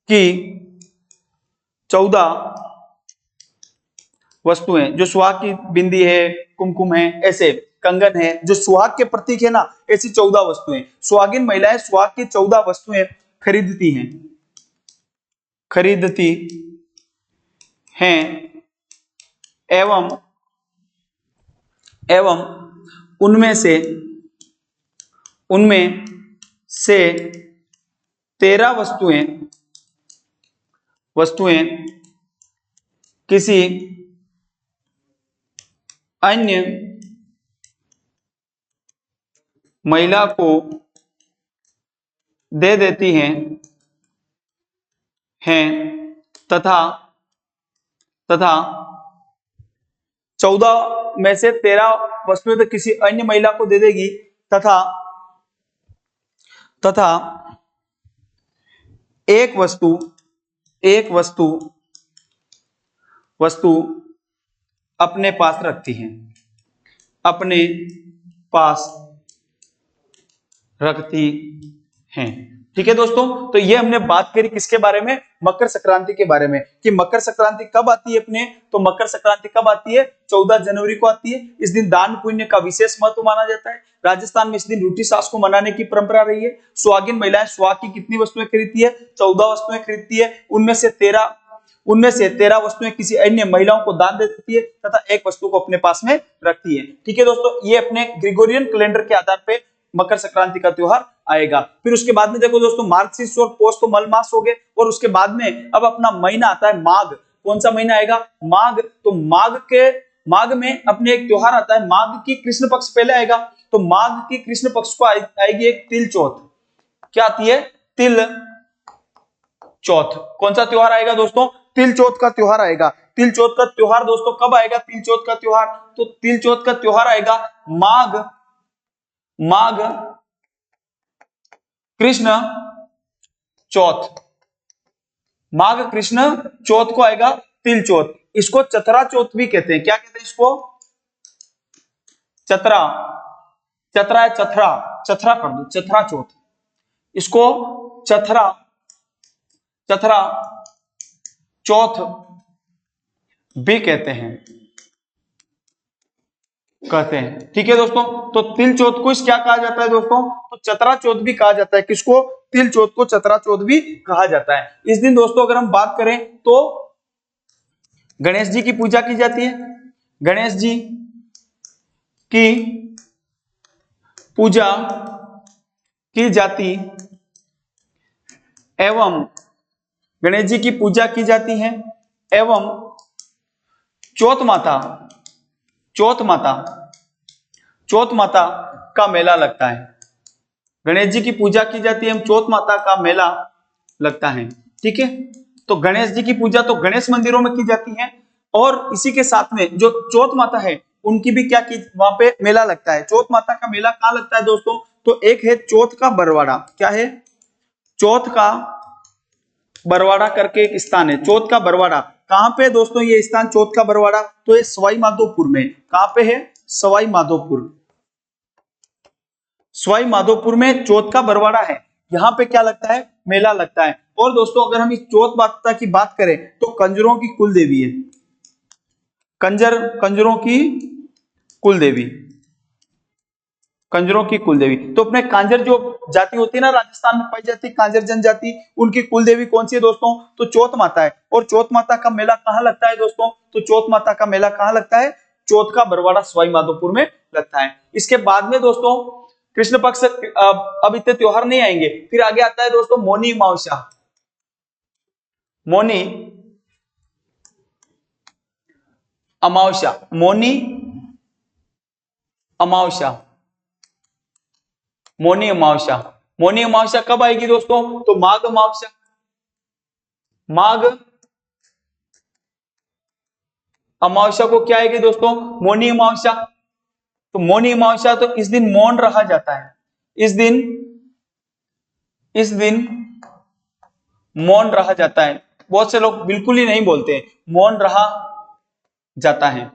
की 14 वस्तुएं, जो सुहाग की बिंदी है, कुमकुम है, ऐसे कंगन है, जो सुहाग के प्रतीक है ना, ऐसी 14 वस्तुएं सुहागिन महिलाएं सुहाग की 14 वस्तुएं खरीदती हैं एवं उनमें से 13 वस्तुएं किसी अन्य महिला को दे देती हैं तथा 14 में से 13 वस्तुएं तो किसी अन्य महिला को दे देगी, तथा एक वस्तु अपने पास रखती हैं, ठीक है दोस्तों। तो ये हमने बात करी किसके बारे में? मकर संक्रांति के बारे में, कि मकर संक्रांति कब आती है अपने? तो मकर संक्रांति कब आती है? 14 जनवरी को आती है। इस दिन दान पुण्य का विशेष महत्व माना जाता है। राजस्थान में इस दिन रूठी सास को मनाने की परंपरा रही है। सुहागिन महिलाएं सुहाग की कितनी वस्तुएं खरीदती है? 14 वस्तुएं खरीदती है। उनमें से 13 वस्तुएं किसी अन्य महिलाओं को दान दे देती है, तथा एक वस्तु को अपने पास में रखती है। ठीक है दोस्तों, ये अपने ग्रिगोरियन कैलेंडर के आधार पर मकर संक्रांति का त्योहार आएगा। फिर उसके बाद में देखो दोस्तों, मार्गशीर्ष और पौष तो मल मास हो गए, और उसके बाद में अब अपना महीना आता है माघ। कौन सा महीना आएगा? माघ। तो माघ में अपने एक त्योहार आता है, माघ की कृष्ण पक्ष पहले आएगा। तो माघ की कृष्ण पक्ष को आएगी एक तिल चौथ। क्या आती है? तिल चौथ। कौन सा त्योहार आएगा दोस्तों? तिल चौथ का त्योहार आएगा। तिल चौथ का त्योहार दोस्तों कब आएगा? तिल चौथ का त्योहार, तो तिल चौथ का त्योहार आएगा माघ कृष्ण चौथ। माघ कृष्ण चौथ को आएगा तिल चौथ। इसको चतरा चौथ भी कहते हैं। क्या कहते हैं इसको? चतरा है, चतरा कर दो, चतरा चौथ। इसको चतरा चौथ भी कहते हैं। कहते हैं। ठीक है दोस्तों, तो तिल चौथ को क्या कहा जाता है दोस्तों? तो चतरा चौथ भी कहा जाता है। किसको? तिल चौथ को चतरा चौथ भी कहा जाता है। इस दिन दोस्तों अगर हम बात करें तो गणेश जी की पूजा की जाती है। गणेश जी की पूजा की जाती एवं गणेश जी की पूजा की जाती है एवं चौथ माता चौथ माता का मेला लगता है। गणेश जी की पूजा की जाती है, चौथ माता का मेला लगता है। ठीक है, तो गणेश जी की पूजा तो गणेश मंदिरों में की जाती है और इसी के साथ में जो चौथ माता है उनकी भी क्या की वहां पे मेला लगता है। चौथ माता का मेला कहां लगता है दोस्तों? तो एक है चौथ का बरवाड़ा। क्या है? चौथ का बरवाड़ा करके एक स्थान है, चौथ का बरवाड़ा। कहां पे दोस्तों ये स्थान चौथ का बरवाड़ा? तो ये सवाई माधोपुर में। कहां पे है? सवाई माधोपुर। सवाई माधोपुर में चौथ का बरवाड़ा है, यहाँ पे क्या लगता है? मेला लगता है। और दोस्तों अगर हम इस चौथ माता की बात करें तो कंजरों की कुल देवी है। कंजरों की कुल देवी, कंजरों की कुल देवी। तो अपने कांजर जो जाति होती है ना, राजस्थान में पाई जाती है कांजर जनजाति, उनकी कुल देवी कौन सी है दोस्तों? तो चौथ माता है। और चौथ माता का मेला कहां लगता है दोस्तों? तो चौथ माता का मेला कहां लगता है? चौथ का बरवाड़ा सवाई माधोपुर में लगता है। इसके बाद में दोस्तों कृष्ण पक्ष, अब इतने त्योहार नहीं आएंगे, फिर आगे आता है दोस्तों मौनी अमावस्या। मौनी अमावस्या, मौनी अमावस्या, मौनी अमावस्या। मौनी अमावस्या कब आएगी दोस्तों? तो माघ अमावस्या। माघ अमावस्या को क्या आएगी दोस्तों? मौनी अमावस्या। तो मौनी अमावस्या तो इस दिन मौन रहा जाता है। इस दिन मौन रहा जाता है। बहुत से लोग बिल्कुल ही नहीं बोलते, मौन रहा जाता है,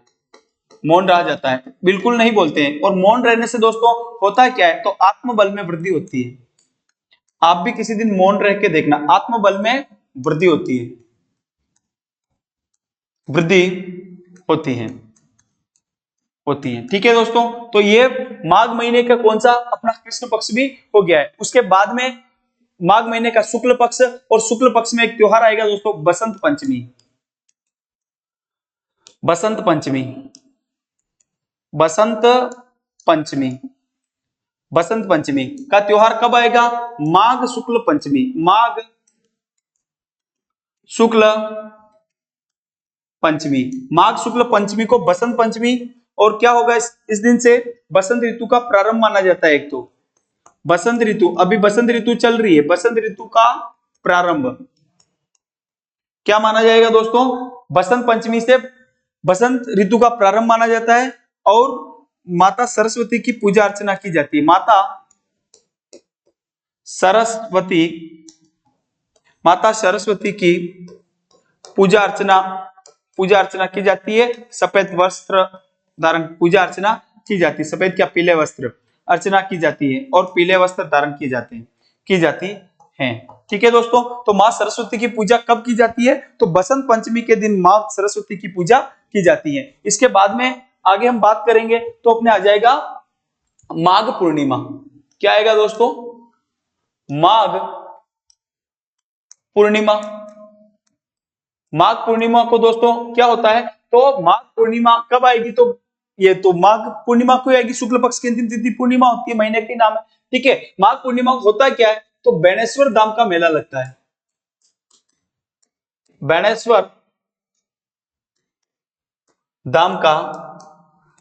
मौन रहा जाता है, बिल्कुल नहीं बोलते हैं। और मौन रहने से दोस्तों होता क्या है? तो आत्मबल में वृद्धि होती है। आप भी किसी दिन मौन रह के देखना, आत्मबल में वृद्धि होती है, वृद्धि होती है, होती है। ठीक है दोस्तों, तो ये माघ महीने का कौन सा अपना कृष्ण पक्ष भी हो गया है। उसके बाद में माघ महीने का शुक्ल पक्ष, और शुक्ल पक्ष में एक त्योहार आएगा दोस्तों बसंत पंचमी। बसंत पंचमी, बसंत पंचमी, बसंत पंचमी का त्योहार कब आएगा? माघ शुक्ल पंचमी, माघ शुक्ल पंचमी, माघ शुक्ल पंचमी को बसंत पंचमी। और क्या होगा इस दिन से? बसंत ऋतु का प्रारंभ माना जाता है। एक तो बसंत ऋतु, अभी बसंत ऋतु चल रही है, बसंत ऋतु का प्रारंभ क्या माना जाएगा दोस्तों? बसंत पंचमी से बसंत ऋतु का प्रारंभ माना जाता है। और माता सरस्वती की पूजा अर्चना की जाती है। माता सरस्वती, माता सरस्वती की पूजा अर्चना की जाती है। सफेद वस्त्र धारण, पूजा अर्चना की जाती है। सफेद क्या? पीले वस्त्र अर्चना की जाती है और पीले वस्त्र धारण किए जाते हैं, की जाती है। ठीक है दोस्तों, तो मां सरस्वती की पूजा कब की जाती है? तो बसंत पंचमी के दिन मां सरस्वती की पूजा की जाती है। इसके बाद में आगे हम बात करेंगे तो अपने आ जाएगा माघ पूर्णिमा। क्या आएगा दोस्तों? माघ पूर्णिमा। माघ पूर्णिमा को दोस्तों क्या होता है? तो माघ पूर्णिमा कब आएगी? तो ये तो माघ पूर्णिमा को आएगी, शुक्ल पक्ष की अंतिम तिथि पूर्णिमा होती है, महीने की नाम है। ठीक है, माघ पूर्णिमा होता क्या है? तो बेणेश्वर धाम का मेला लगता है। बेणेश्वर धाम का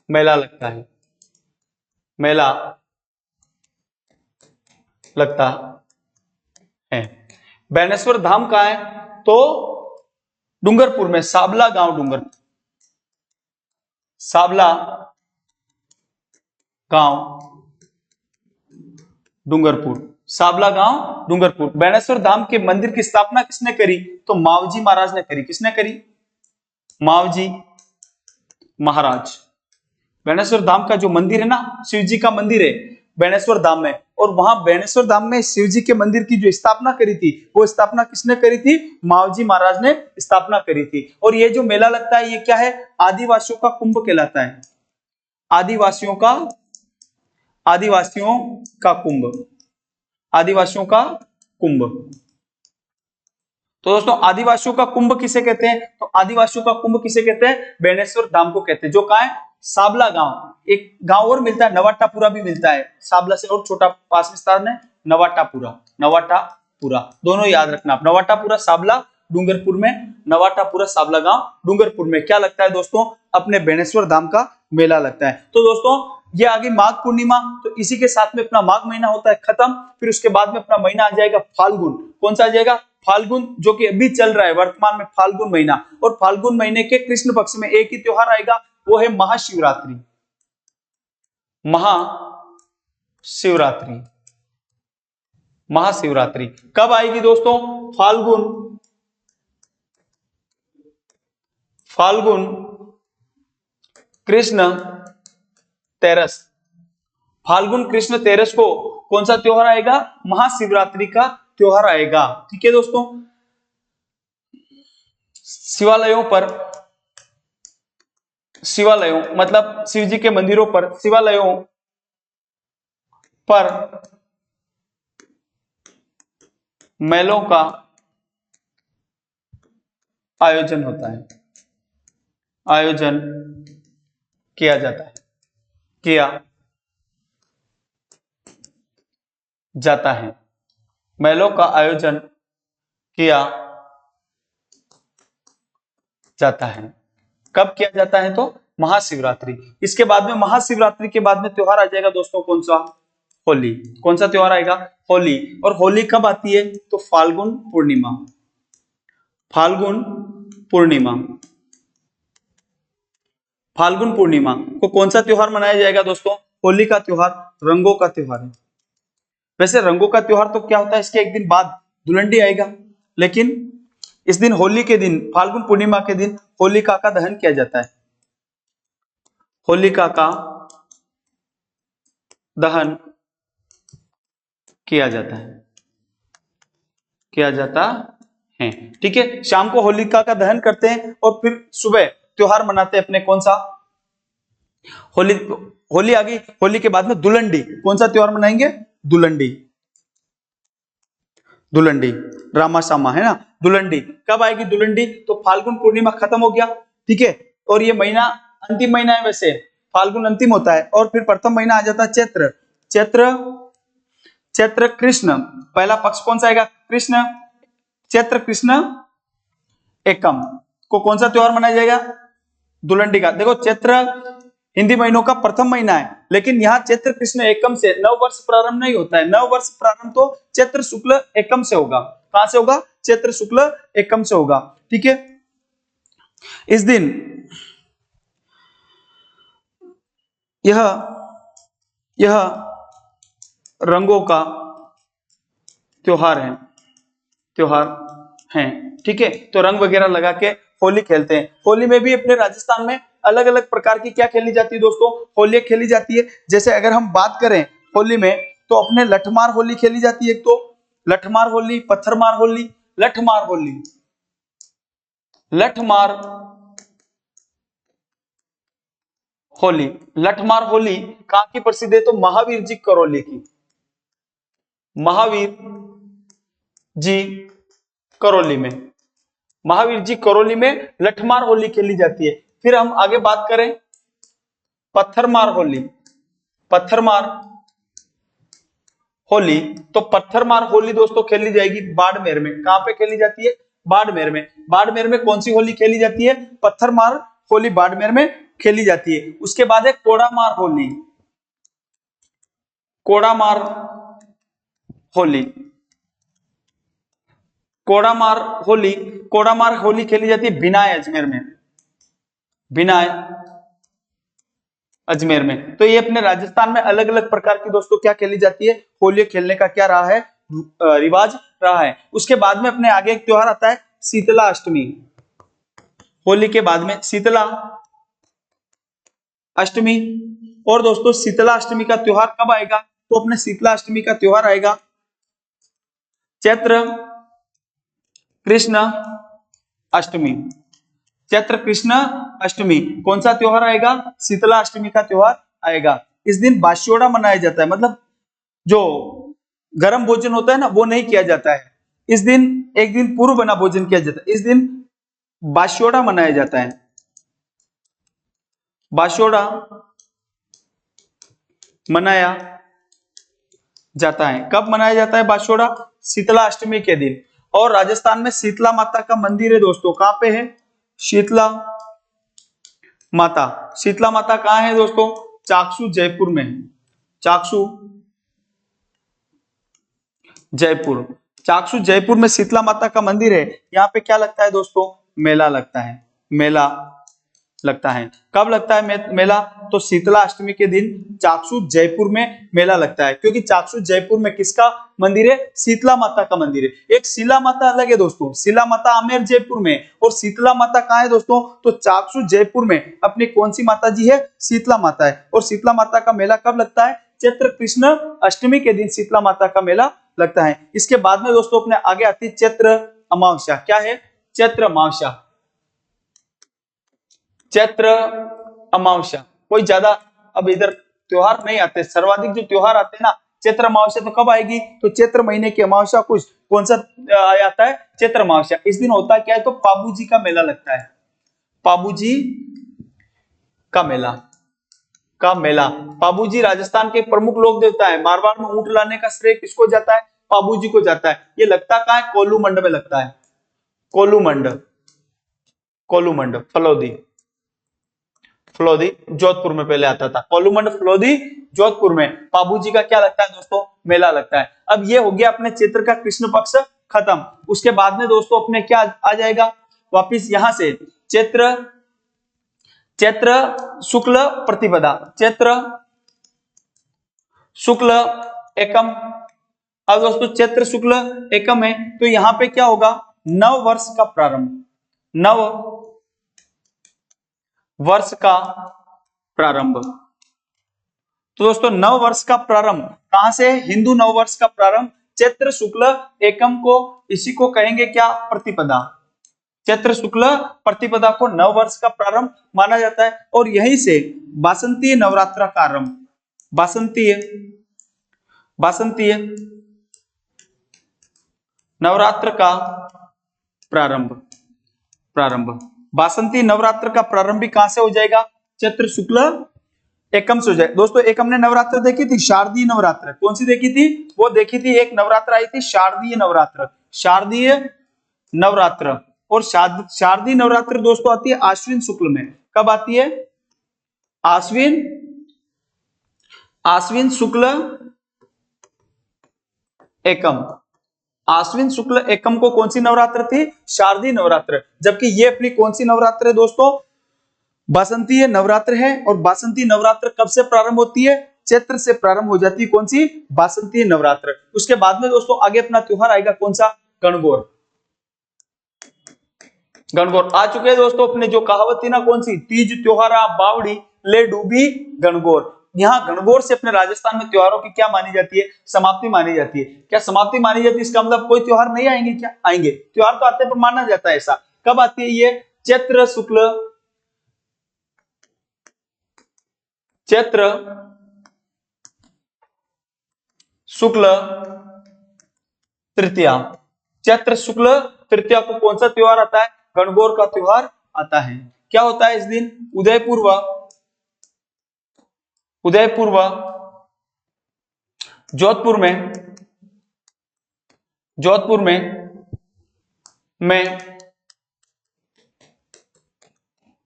मेला लगता है, मेला लगता है। बेणेश्वर धाम कहां है? तो डूंगरपुर में, साबला गांव, डूंगरपुर, साबला गांव डूंगरपुर, साबला गांव डूंगरपुर। बेणेश्वर धाम के मंदिर की स्थापना किसने करी? तो मावजी महाराज ने करी। किसने करी? मावजी महाराज। बेणेश्वर धाम का जो मंदिर है ना, शिव जी का मंदिर है बेणेश्वर धाम में, और वहां बेणेश्वर धाम में शिव जी के मंदिर की जो स्थापना करी थी, वो स्थापना किसने करी थी? मावजी महाराज ने स्थापना करी थी। और ये जो मेला लगता है ये क्या है? आदिवासियों का कुंभ कहलाता है। आदिवासियों का आदिवासियों का कुंभ, आदिवासियों का कुंभ। तो दोस्तों आदिवासियों का कुंभ किसे कहते हैं? तो आदिवासियों का कुंभ किसे कहते हैं? बेणेश्वर धाम को कहते हैं, जो कहां है? साबला गांव। एक गांव और मिलता है, नवाटापुरा भी मिलता है, साबला से और छोटा पास में स्थान है नवाटापुरा। नवाटापुरा दोनों याद रखना आप, नवाटापुरा साबला डूंगरपुर में, नवाटापुरा साबला गांव डूंगरपुर में। क्या लगता है दोस्तों? अपने बेणेश्वर धाम का मेला लगता है। तो दोस्तों ये आ गई माघ पूर्णिमा, तो इसी के साथ में अपना माघ महीना होता है खत्म। फिर उसके बाद में अपना महीना आ जाएगा फाल्गुन। कौन सा आ जाएगा? फाल्गुन, जो कि अभी चल रहा है वर्तमान में, फाल्गुन महीना। और फाल्गुन महीने के कृष्ण पक्ष में एक ही त्योहार आएगा, वो है महाशिवरात्रि। महाशिवरात्रि, महाशिवरात्रि कब आएगी दोस्तों? फाल्गुन, फाल्गुन कृष्ण तेरस, फाल्गुन कृष्ण तेरस को कौन सा त्योहार आएगा? महाशिवरात्रि का त्योहार आएगा। ठीक है दोस्तों, शिवालयों पर, शिवालयों मतलब शिव जी के मंदिरों पर, शिवालयों पर मेलों का आयोजन होता है, आयोजन किया जाता है, किया जाता है, मेलों का आयोजन किया जाता है। कब किया जाता है? तो महाशिवरात्रि। इसके बाद में, महाशिवरात्रि के बाद में त्योहार आ जाएगा दोस्तों, कौन सा? होली। कौन सा त्योहार आएगा? होली। और होली कब आती है? तो फाल्गुन पूर्णिमा, फाल्गुन पूर्णिमा। फाल्गुन पूर्णिमा को कौन सा त्योहार मनाया जाएगा दोस्तों? होली का त्योहार, रंगों का त्योहार है। वैसे रंगों का त्योहार तो क्या होता है, इसके एक दिन बाद धुलंडी आएगा, लेकिन इस दिन होली के दिन, फाल्गुन पूर्णिमा के दिन होलिका का दहन किया जाता है, होलिका का दहन किया जाता है, किया जाता है। ठीक है, शाम को होलिका का दहन करते हैं और फिर सुबह त्योहार मनाते हैं अपने, कौन सा? होली। होली आ गई, होली के बाद में दुलंडी। कौन सा त्योहार मनाएंगे? दुलंडी, दुलंडी रामासामा है ना, दुलंडी। कब आएगी दुलंडी? तो फाल्गुन पूर्णिमा खत्म हो गया। ठीक है, और ये महीना अंतिम महीना है, वैसे फाल्गुन अंतिम होता है, और फिर प्रथम महीना आ जाता है चैत्र। चैत्र, चैत्र कृष्ण, पहला पक्ष कौन सा आएगा? कृष्ण। चैत्र कृष्ण एकम को कौन सा त्योहार मनाया जाएगा? दुलंडी का। देखो चैत्र हिंदी महीनों का प्रथम महीना है, लेकिन यहाँ चैत्र कृष्ण एकम से नव वर्ष प्रारंभ नहीं होता है। नव वर्ष प्रारंभ तो चैत्र शुक्ल एकम से होगा। कहां से होगा? चैत्र शुक्ल एकम से होगा। ठीक है, इस दिन यह रंगों का त्योहार है, त्योहार है। ठीक है, तो रंग वगैरह लगा के होली खेलते हैं। होली में भी अपने राजस्थान में अलग अलग प्रकार की क्या खेली जाती है दोस्तों? होली खेली जाती है। जैसे अगर हम बात करें होली में, तो अपने लठमार होली खेली जाती है। एक तो लठमार होली, पत्थरमार होली, लठमार होली, लठमार होली। लठमार होली कहां की प्रसिद्ध है? तो महावीर जी करौली की, महावीर जी करौली में, महावीर जी करौली में लठमार होली खेली जाती है। फिर हम आगे बात करें पत्थरमार होली, पत्थरमार होली, तो पत्थरमार होली दोस्तों खेली जाएगी बाड़मेर में। कहां पे खेली जाती है? बाड़मेर में। बाड़मेर में कौन सी होली खेली जाती है? पत्थरमार होली बाड़मेर में खेली जाती है। उसके बाद है कोड़ामार होली, कोड़ामार होली, कोड़ामार होली, कोड़ामार होली खेली जाती है बिनाय अजमेर में, बिनाय अजमेर में। तो ये अपने राजस्थान में अलग अलग प्रकार की दोस्तों क्या खेली जाती है? होली खेलने का क्या रहा है? रिवाज रहा है। उसके बाद में अपने आगे एक त्योहार आता है शीतला अष्टमी। होली के बाद में शीतला अष्टमी। और दोस्तों शीतला अष्टमी का त्योहार कब आएगा? तो अपने शीतला अष्टमी का त्योहार आएगा चैत्र कृष्ण अष्टमी, चैत्र कृष्ण अष्टमी। कौन सा त्योहार आएगा? शीतला अष्टमी का त्योहार आएगा। इस दिन बास्योड़ा मनाया जाता है, मतलब जो गर्म भोजन होता है ना वो नहीं किया जाता है। इस दिन एक दिन पूर्व बना भोजन किया जाता है। इस दिन बास्योड़ा मनाया जाता है। बास्योड़ा मनाया जाता है। कब मनाया जाता है बास्योड़ा? शीतला अष्टमी के दिन। और राजस्थान में शीतला माता का मंदिर है दोस्तों। कहां पे है? शीतला माता। शीतला माता कहां है दोस्तों? चाकसू जयपुर में। चाकसू जयपुर। चाकसू जयपुर में शीतला माता का मंदिर है। यहाँ पे क्या लगता है दोस्तों? मेला लगता है। मेला लगता है। कब लगता है मेला? तो शीतला अष्टमी के दिन चाकसू जयपुर में मेला लगता है। क्योंकि चाकसू जयपुर में किसका मंदिर है? शीतला माता का मंदिर है। एक शीला माता अलग है दोस्तों। शीला माता आमेर जयपुर में, और शीतला माता कहाँ है दोस्तों? तो चाकसू जयपुर में। अपनी कौन सी माता जी है? शीतला माता है। और शीतला माता का मेला कब लगता है? चैत्र कृष्ण अष्टमी के दिन शीतला माता का मेला लगता है। इसके बाद में दोस्तों अपने आगे आती है चैत्र अमावस्या। क्या है? चैत्र अमावस्या। चैत्र अमावस्या। कोई ज्यादा अब इधर त्योहार नहीं आते, सर्वाधिक जो त्योहार आते हैं ना, चैत्र अमावस्या तो कब आएगी? तो चैत्र महीने की अमावस्या कुछ कौन सा आता है? चैत्र अमावस्या। इस दिन होता क्या है? तो पाबूजी का मेला लगता है। पाबूजी का मेला। पाबूजी राजस्थान के प्रमुख लोक देवता है। मारवाड़ में ऊंट लाने का श्रेय किसको जाता है? पाबूजी को जाता है। ये लगता कहाँ है? कोलूमंड में लगता है। कोलूमंड। कोलूमंड फलोदी। फलोदी जोधपुर में पहले आता था। कोलूमंड फलोदी जोधपुर में पाबूजी का क्या लगता है दोस्तों? मेला लगता है। अब ये हो गया अपने चैत्र का कृष्ण पक्ष खत्म। उसके बाद में दोस्तों अपने क्या आ जाएगा वापिस यहां से? चैत्र चैत्र शुक्ल प्रतिपदा। चैत्र शुक्ल एकम। अब दोस्तों चैत्र शुक्ल एकम है तो यहां पे क्या होगा? नव वर्ष का प्रारंभ। नव वर्ष का प्रारंभ। तो दोस्तों नव वर्ष का प्रारंभ कहां से? हिंदू नव वर्ष का प्रारंभ चैत्र शुक्ल एकम को, इसी को कहेंगे क्या? प्रतिपदा। चैत्र शुक्ल प्रतिपदा को नव वर्ष का प्रारंभ माना जाता है। और यहीं से बासंतीय नवरात्र का आरंभ। बासंतीय बासंतीय नवरात्र का प्रारंभ। बासंती नवरात्र का प्रारंभ भी कहां से हो जाएगा? चैत्र शुक्ल एकम से हो जाए। दोस्तों एक हमने नवरात्र देखी थी, शारदीय नवरात्र। कौन सी देखी थी? वो देखी थी, एक नवरात्र आई थी शारदीय नवरात्र। शारदीय नवरात्र। और शारदीय नवरात्र दोस्तों आती है आश्विन शुक्ल में। कब आती है? आश्विन शुक्ल एकम। आश्विन शुक्ल एकम को कौन सी नवरात्र थी? शारदीय नवरात्र। जबकि ये अपनी कौन सी नवरात्र है दोस्तों? बासंतीय नवरात्र है। और बासंती नवरात्र कब से प्रारंभ होती है? चैत्र से प्रारंभ हो जाती है। कौन सी? बासंतीय नवरात्र। उसके बाद में दोस्तों आगे अपना त्योहार आएगा कौन सा? गणगौर। गणगौर आ चुके हैं दोस्तों। अपने जो कहावत थी ना, कौन सी? तीज त्योहारा बावड़ी ले डूबी गणगौर। यहाँ गणगौर से अपने राजस्थान में त्योहारों की क्या मानी जाती है? समाप्ति मानी जाती है। क्या समाप्ति मानी जाती है? इसका मतलब कोई त्योहार नहीं आएंगे क्या? आएंगे। त्योहार तो आते पर माना जाता है ऐसा। कब आती है ये? चैत्र शुक्ल तृतीया। चैत्र शुक्ल तृतीया को कौन सा त्योहार आता है? गणगौर का त्योहार आता है। क्या होता है इस दिन? उदयपुर व जोधपुर में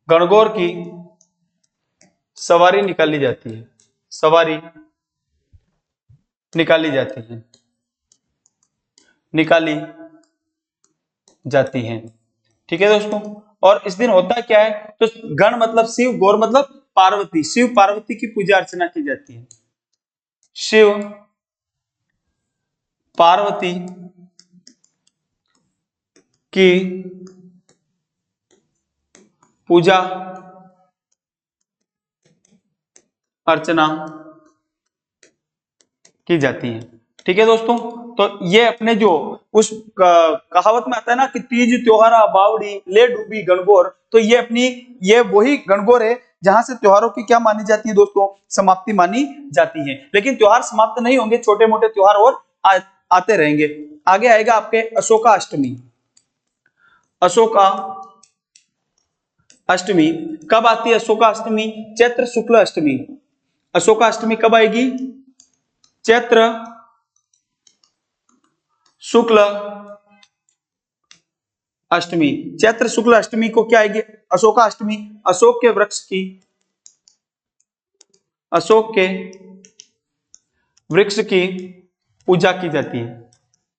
गणगौर की सवारी निकाली जाती है। सवारी निकाली जाती है। ठीक है दोस्तों। और इस दिन होता क्या है? तो गण मतलब शिव, गौर मतलब पार्वती। शिव पार्वती की पूजा अर्चना की जाती है। शिव पार्वती की पूजा अर्चना की जाती है। ठीक है दोस्तों। तो ये अपने जो उस कहावत में आता है ना कि तीज त्योहारा बावड़ी ले डूबी गणगौर, तो ये अपनी ये वही गणगौर है जहां से त्योहारों की क्या मानी जाती है दोस्तों, समाप्ति मानी जाती है। लेकिन त्योहार समाप्त नहीं होंगे, छोटे मोटे त्योहार और आते रहेंगे। आगे आएगा आपके अशोका अष्टमी। अशोका अष्टमी कब आती है? अशोका अष्टमी चैत्र शुक्ल अष्टमी। अशोका अष्टमी कब आएगी? चैत्र शुक्ल अष्टमी। चैत्र शुक्ल अष्टमी को क्या आएगी? अशोका अष्टमी। अशोक के वृक्ष की पूजा की जाती है।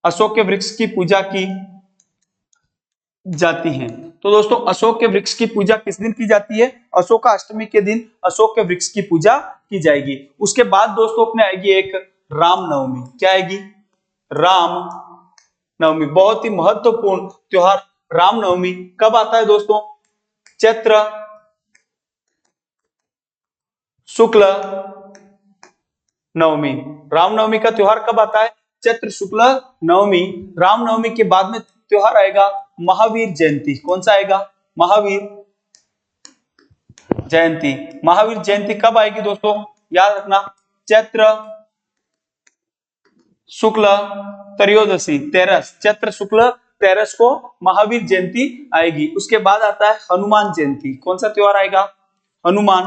अशोक के वृक्ष की पूजा की जाती है। तो दोस्तों अशोक के वृक्ष की पूजा किस दिन की जाती है? अशोका अष्टमी के दिन अशोक के वृक्ष की पूजा की जाएगी। उसके बाद दोस्तों अपने आएगी एक रामनवमी। क्या आएगी? राम नवमी। बहुत ही महत्वपूर्ण त्योहार रामनवमी कब आता है दोस्तों? चैत्र शुक्ल नवमी। रामनवमी का त्योहार कब आता है? चैत्र शुक्ल नवमी। रामनवमी के बाद में त्योहार आएगा महावीर जयंती। कौन सा आएगा? महावीर जयंती। महावीर जयंती कब आएगी दोस्तों? याद रखना, चैत्र शुक्ल त्रयोदशी 13, चैत्र शुक्ल 13 को महावीर जयंती आएगी। उसके बाद आता है हनुमान जयंती। कौन सा त्योहार आएगा? हनुमान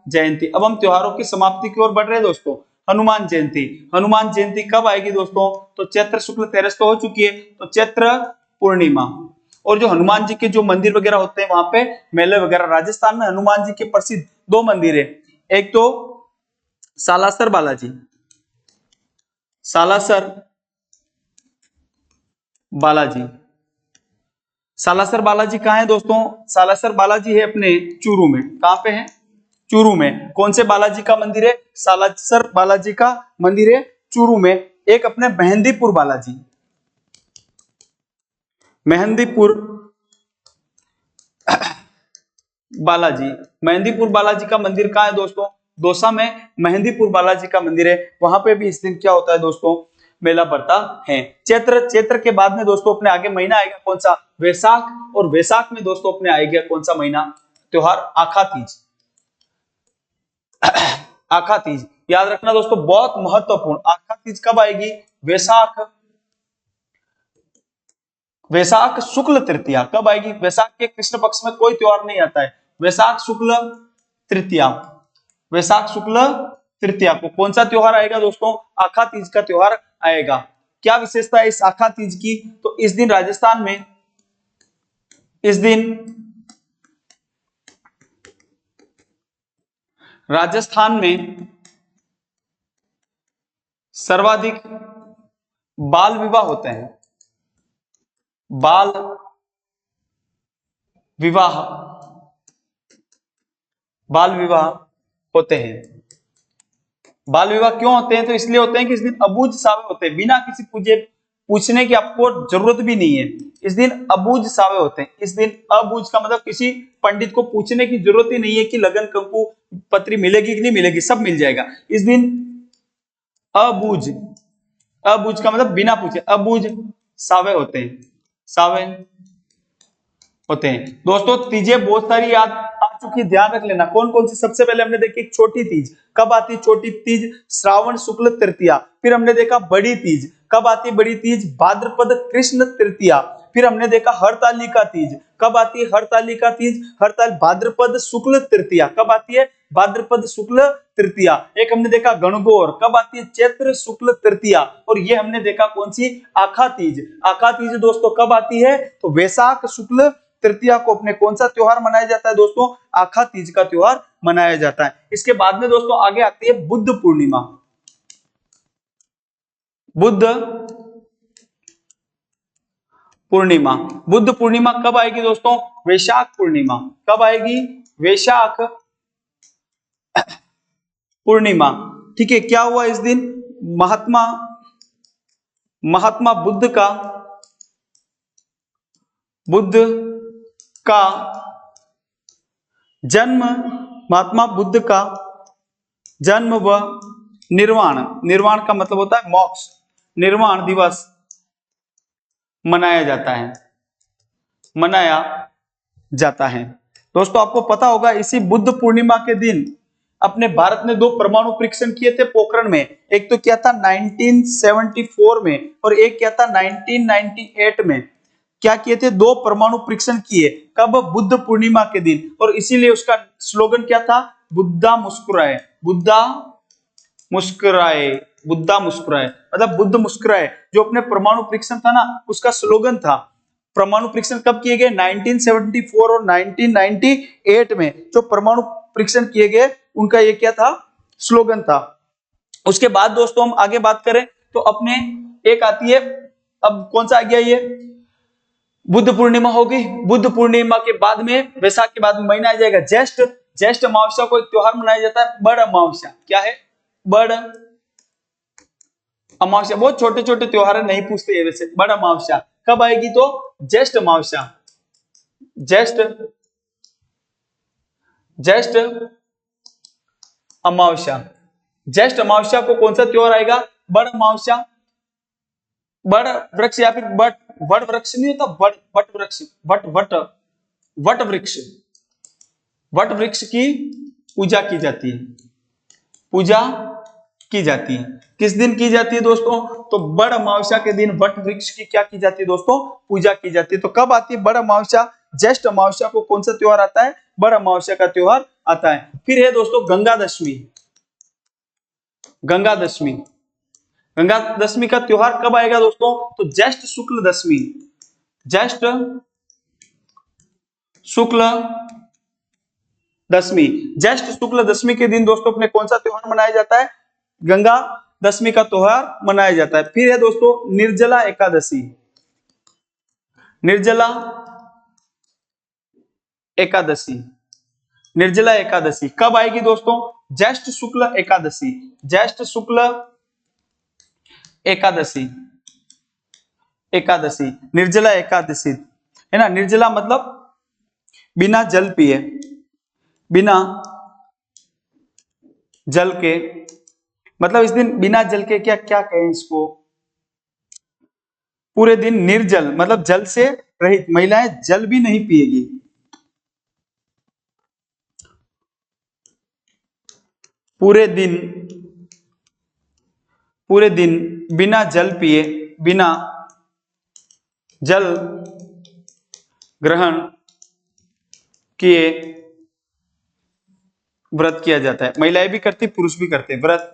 जयंती। अब हम त्योहारों की समाप्ति की ओर बढ़ रहे हैं दोस्तों। हनुमान जयंती। हनुमान जयंती कब आएगी दोस्तों? तो चैत्र शुक्ल 13 तो हो चुकी है, तो चैत्र पूर्णिमा। और जो हनुमान जी के जो मंदिर वगैरह होते हैं वहां पे मेले वगैरह, राजस्थान में हनुमान जी के प्रसिद्ध 2 मंदिर है। एक तो सालासर बालाजी, सालासर बालाजी। सालासर बालाजी कहाँ है दोस्तों? सालासर बालाजी है अपने चूरू में। कहां पे है? चूरू में। कौन से बालाजी का मंदिर है? सालासर बालाजी का मंदिर है चूरू में। एक अपने मेहंदीपुर बालाजी, मेहंदीपुर बालाजी। मेहंदीपुर बालाजी का मंदिर कहाँ है दोस्तों? दौसा में मेहंदीपुर बालाजी का मंदिर है। वहां पे भी इस दिन क्या होता है दोस्तों? मेला पड़ता है। चैत्र के बाद में दोस्तों अपने आगे महीना आएगा कौन सा? वैशाख। और वैशाख में दोस्तों अपने आएगा कौन सा महीना? त्योहार आखा तीज। आखा तीज याद रखना दोस्तों, बहुत महत्वपूर्ण। आखा तीज कब आएगी? वैशाख शुक्ल तृतीया कब आएगी? वैशाख के कृष्ण पक्ष में कोई त्योहार नहीं आता है। वैशाख शुक्ल तृतीया। वैशाख शुक्ल तृतीया को कौन सा त्योहार आएगा दोस्तों? आखा तीज का त्योहार आएगा। क्या विशेषता है इस आखा तीज की? तो इस दिन राजस्थान में सर्वाधिक बाल विवाह होते हैं। बाल विवाह होते हैं। बाल विवाह क्यों होते हैं? तो इसलिए होते हैं कि इस दिन अबूझ सावे होते हैं, बिना किसी पूछने की आपको जरूरत भी नहीं है। इस दिन अबूझ सावे होते हैं। इस दिन अबूझ का मतलब किसी पंडित को पूछने की जरूरत ही नहीं है कि लगन कंकु पत्री मिलेगी कि नहीं मिलेगी, सब मिल जाएगा। इस दिन अबूझ का मतलब बिना पूछे, अबूझ सावे होते हैं। दोस्तों तीजें बहुत सारी याद आ चुकी, ध्यान रख लेना कौन कौन सी। सबसे पहले हमने देखी छोटी तीज। कब आती है छोटी तीज? श्रावण शुक्ल तृतीया। फिर हमने देखा बड़ी तीज। कब आती है बड़ी तीज? भाद्रपद कृष्ण तृतीया। फिर हमने देखा हरतालिका तीज। कब आती है हरतालिका तीज? भाद्रपद शुक्ल तृतीया। कब आती है? भाद्रपद शुक्ल तृतीया। एक हमने देखा गणगौर। कब आती है? चैत्र शुक्ल तृतीया। और ये हमने देखा कौन सी? आखा तीज। आखा तीज दोस्तों कब आती है? तो वैशाख शुक्ल तृतीया को अपने कौन सा त्योहार मनाया जाता है दोस्तों? आखा तीज का त्योहार मनाया जाता है। इसके बाद में दोस्तों आगे आती है बुद्ध पूर्णिमा। बुद्ध पूर्णिमा कब आएगी दोस्तों? वैशाख पूर्णिमा। कब आएगी? वैशाख पूर्णिमा। ठीक है। क्या हुआ इस दिन? महात्मा बुद्ध का जन्म, महात्मा बुद्ध का जन्म व निर्वाण का मतलब होता है मोक्ष। निर्वाण दिवस मनाया जाता है, मनाया जाता है। दोस्तों आपको पता होगा इसी बुद्ध पूर्णिमा के दिन अपने भारत ने 2 परमाणु परीक्षण किए थे पोखरण में। एक तो किया था 1974 में और एक किया था 1998 में। क्या किए थे? 2 परमाणु परीक्षण किए। कब? बुद्ध पूर्णिमा के दिन। और इसीलिए उसका स्लोगन क्या था? बुद्धा मुस्कुराए, बुद्धा मुस्कुराए, बुद्धा मुस्कुराए, मतलब बुद्ध मुस्कुराए। जो अपने परमाणु परीक्षण था ना, उसका स्लोगन था। परमाणु परीक्षण कब किए गए? 1974 और 1998 में जो परमाणु परीक्षण किए गए उनका ये क्या था? स्लोगन था। उसके बाद दोस्तों हम आगे बात करें तो अपने एक आती है, अब कौन सा आ गया ये? बुद्ध पूर्णिमा होगी। बुद्ध पूर्णिमा के बाद में वैसाख के बाद में महीना आ जाएगा ज्येष्ठ। ज्येष्ठ अमावस्या को एक त्योहार मनाया जाता है, बड़ अमावस्या। क्या है? बड़ अमावस्या। बहुत छोटे छोटे त्योहार नहीं पूछते हैं वैसे। बड़ अमावस्या कब आएगी? तो ज्येष्ठ अमावस्या। ज्येष्ठ ज्येष्ठ अमावस्या। ज्येष्ठ अमावस्या को कौन सा त्योहार आएगा? बड़ अमावस्या। बड़ वृक्ष या फिर बड़ वृक्ष नहीं होता, वट वृक्ष, वट वृक्ष, वट वृक्ष की पूजा की जाती है। पूजा की जाती है। किस दिन की जाती है दोस्तों? तो बड़ अमावस्या के दिन वट वृक्ष की क्या की जाती है दोस्तों? पूजा की जाती है। तो कब आती है बड़ अमावस्या? ज्येष्ठ अमावस्या को कौन सा त्योहार आता है? बड़ अमावस्या का त्योहार आता है। फिर है दोस्तों गंगा दशमी। गंगा दशमी। गंगा दशमी का त्योहार कब आएगा दोस्तों? तो ज्येष्ठ शुक्ल दशमी। ज्येष्ठ शुक्ल दशमी। ज्येष्ठ शुक्ल दशमी के दिन दोस्तों अपने कौन सा त्योहार मनाया जाता है? गंगा दशमी का त्योहार मनाया जाता है। फिर है दोस्तों निर्जला एकादशी। निर्जला एकादशी। निर्जला एकादशी कब आएगी दोस्तों? ज्येष्ठ शुक्ल एकादशी। ज्येष्ठ शुक्ल एकादशी। एकादशी निर्जला एकादशी है ना। निर्जला मतलब बिना जल पिए, बिना जल के, मतलब इस दिन बिना जल के क्या क्या कहें इसको? पूरे दिन निर्जल मतलब जल से रहित, महिलाएं जल भी नहीं पिएगी। पूरे दिन, पूरे दिन बिना जल पिए, बिना जल ग्रहण किए व्रत किया जाता है। महिलाएं भी करती, पुरुष भी करते, व्रत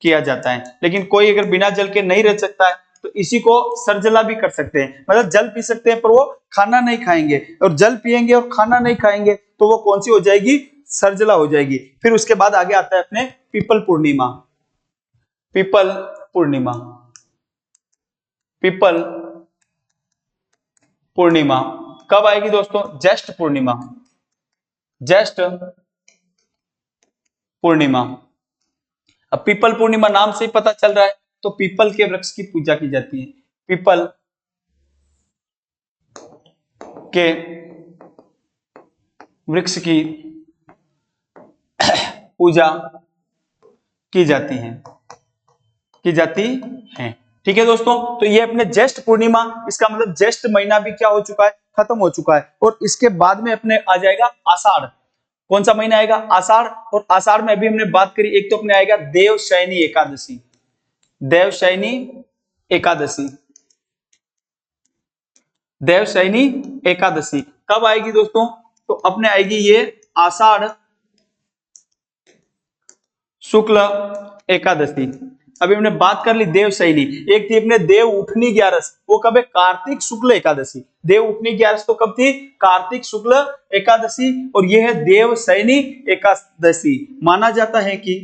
किया जाता है। लेकिन कोई अगर बिना जल के नहीं रह सकता है तो इसी को सर्जला भी कर सकते हैं, मतलब जल पी सकते हैं पर वो खाना नहीं खाएंगे। और जल पिएंगे और खाना नहीं खाएंगे तो वो कौन सी हो जाएगी? सर्जला हो जाएगी। फिर उसके बाद आगे आता है अपने पीपल पूर्णिमा। पीपल पूर्णिमा। पीपल पूर्णिमा कब आएगी दोस्तों? ज्येष्ठ पूर्णिमा। ज्येष्ठ पूर्णिमा। अब पीपल पूर्णिमा नाम से ही पता चल रहा है, तो पीपल के वृक्ष की पूजा की जाती है। पीपल के वृक्ष की पूजा की जाती है, की जाती है। ठीक है दोस्तों, तो ये अपने ज्येष्ठ पूर्णिमा, इसका मतलब ज्येष्ठ महीना भी क्या हो चुका है? खत्म हो चुका है। और इसके बाद में अपने आ जाएगा आषाढ़। कौन सा महीना आएगा? आषाढ़। और आषाढ़ में अभी हमने बात करी, एक तो अपने आएगा देवशयनी एकादशी। देवशयनी एकादशी। देवशयनी एकादशी कब आएगी दोस्तों? तो अपने आएगी ये आषाढ़ शुक्ल एकादशी। अभी हमने बात कर ली देवशयनी। एक थी अपने देव उठनी 11, वो कब है? कार्तिक शुक्ल एकादशी। देव उठनी 11 तो कब थी? कार्तिक शुक्ल एकादशी। और यह है देवशयनी एकादशी। माना जाता है कि,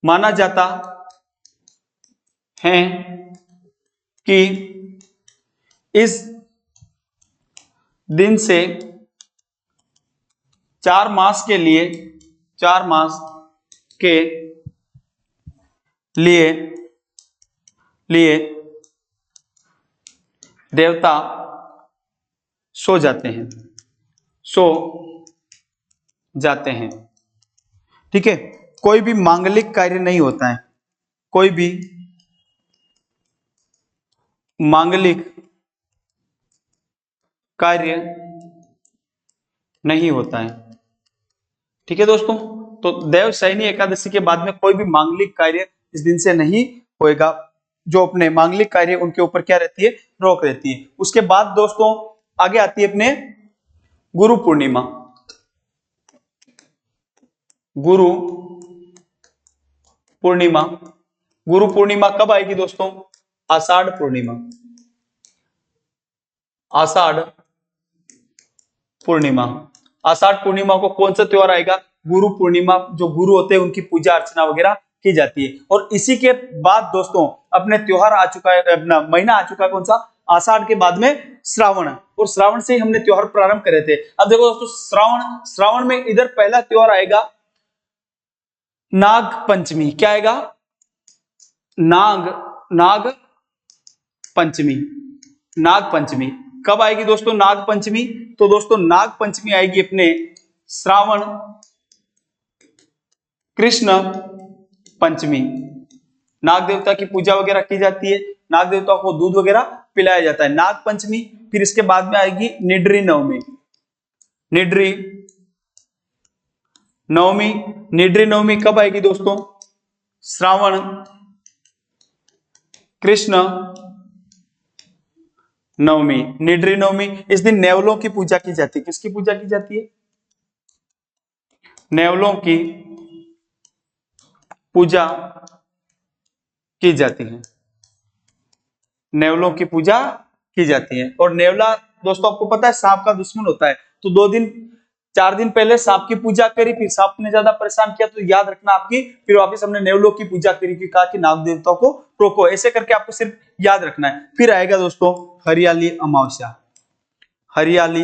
माना जाता है कि इस दिन से 4 मास के लिए, 4 मास के लिए लिए देवता सो जाते हैं, सो जाते हैं। ठीक है, कोई भी मांगलिक कार्य नहीं होता है, कोई भी मांगलिक कार्य नहीं होता है। ठीक है दोस्तों, तो देवशयनी एकादशी के बाद में कोई भी मांगलिक कार्य इस दिन से नहीं होएगा। जो अपने मांगलिक कार्य उनके ऊपर क्या रहती है, रोक रहती है। उसके बाद दोस्तों आगे आती है अपने गुरु पूर्णिमा। गुरु पूर्णिमा, गुरु पूर्णिमा कब आएगी दोस्तों? आषाढ़ पूर्णिमा। आषाढ़ पूर्णिमा, आषाढ़ पूर्णिमा को कौन सा त्योहार आएगा? गुरु पूर्णिमा। जो गुरु होते हैं उनकी पूजा अर्चना वगैरह की जाती है। और इसी के बाद दोस्तों अपने त्योहार आ चुका है, अपना महीना आ चुका है कौन सा? आषाढ़ के बाद में श्रावण। और श्रावण से ही हमने त्योहार प्रारंभ करे थे। अब देखो दोस्तों, श्रावण में इधर पहला त्योहार आएगा नाग पंचमी। क्या आएगा? नाग पंचमी। नाग पंचमी कब आएगी दोस्तों? नाग पंचमी। तो दोस्तों नाग पंचमी आएगी अपने श्रावण कृष्ण पंचमी। नाग देवता की पूजा वगैरह की जाती है, नाग देवता को दूध वगैरह पिलाया जाता है। नाग पंचमी। फिर इसके बाद में आएगी निड्री नवमी। निड्री नवमी, निड्री नवमी कब आएगी दोस्तों? श्रावण कृष्ण नवमी। निड्री नवमी, इस दिन नेवलों की पूजा की जाती है। किसकी पूजा की जाती है? नेवलों की पूजा की जाती है। नेवलों की पूजा की जाती है। और नेवला दोस्तों आपको पता है सांप का दुश्मन होता है। तो 4 दिन पहले सांप की पूजा करी, फिर सांप ने ज्यादा परेशान किया तो याद रखना आपकी, फिर वापस हमने नेवलों की पूजा करी, कि कहा कि नाग देवता को रोको। ऐसे करके आपको सिर्फ याद रखना है। फिर आएगा दोस्तों हरियाली अमावस्या। हरियाली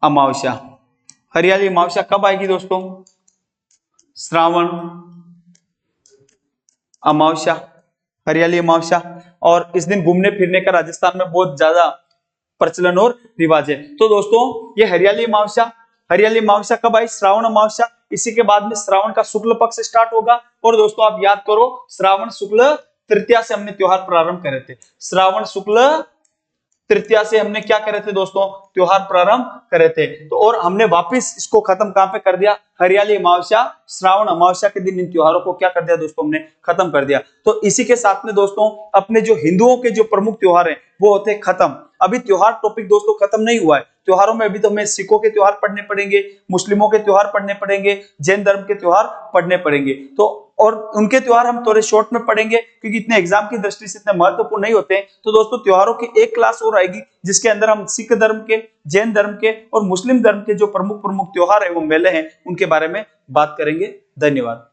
अमावस्या। हरियाली अमावस्या कब आएगी दोस्तों? श्रावण अमावस्या, हरियाली अमावस्या। और इस दिन घूमने फिरने का राजस्थान में बहुत ज्यादा प्रचलन और रिवाज है। तो दोस्तों ये हरियाली अमावस्या कब आई? श्रावण अमावस्या। इसी के बाद में श्रावण का शुक्ल पक्ष स्टार्ट होगा। और दोस्तों आप याद करो, श्रावण शुक्ल तृतीया से हमने त्योहार प्रारंभ करे थे। श्रावण शुक्ल तृतीया से हमने क्या करे थे दोस्तों? त्योहार प्रारंभ करे थे। तो और हमने वापस इसको खत्म कहां पे कर दिया? हरियाली अमावस्या, श्रावण अमावस्या के दिन इन त्योहारों को क्या कर दिया दोस्तों? हमने खत्म कर दिया। तो इसी के साथ में दोस्तों अपने जो हिंदुओं के जो प्रमुख त्योहार हैं वो होते हैं खत्म। अभी त्योहार टॉपिक दोस्तों खत्म नहीं हुआ है। त्योहारों में अभी तो हमें सिखों के त्योहार पढ़ने पड़ेंगे, मुस्लिमों के त्योहार पढ़ने पड़ेंगे, जैन धर्म के त्योहार पढ़ने पड़ेंगे। तो और उनके त्योहार हम थोड़े शॉर्ट में पढ़ेंगे क्योंकि इतने एग्जाम की दृष्टि से इतने महत्वपूर्ण नहीं होते हैं। तो दोस्तों त्योहारों की एक क्लास और आएगी जिसके अंदर हम सिख धर्म के, जैन धर्म के और मुस्लिम धर्म के जो प्रमुख त्योहार है वो मेले हैं उनके बारे में बात करेंगे। धन्यवाद।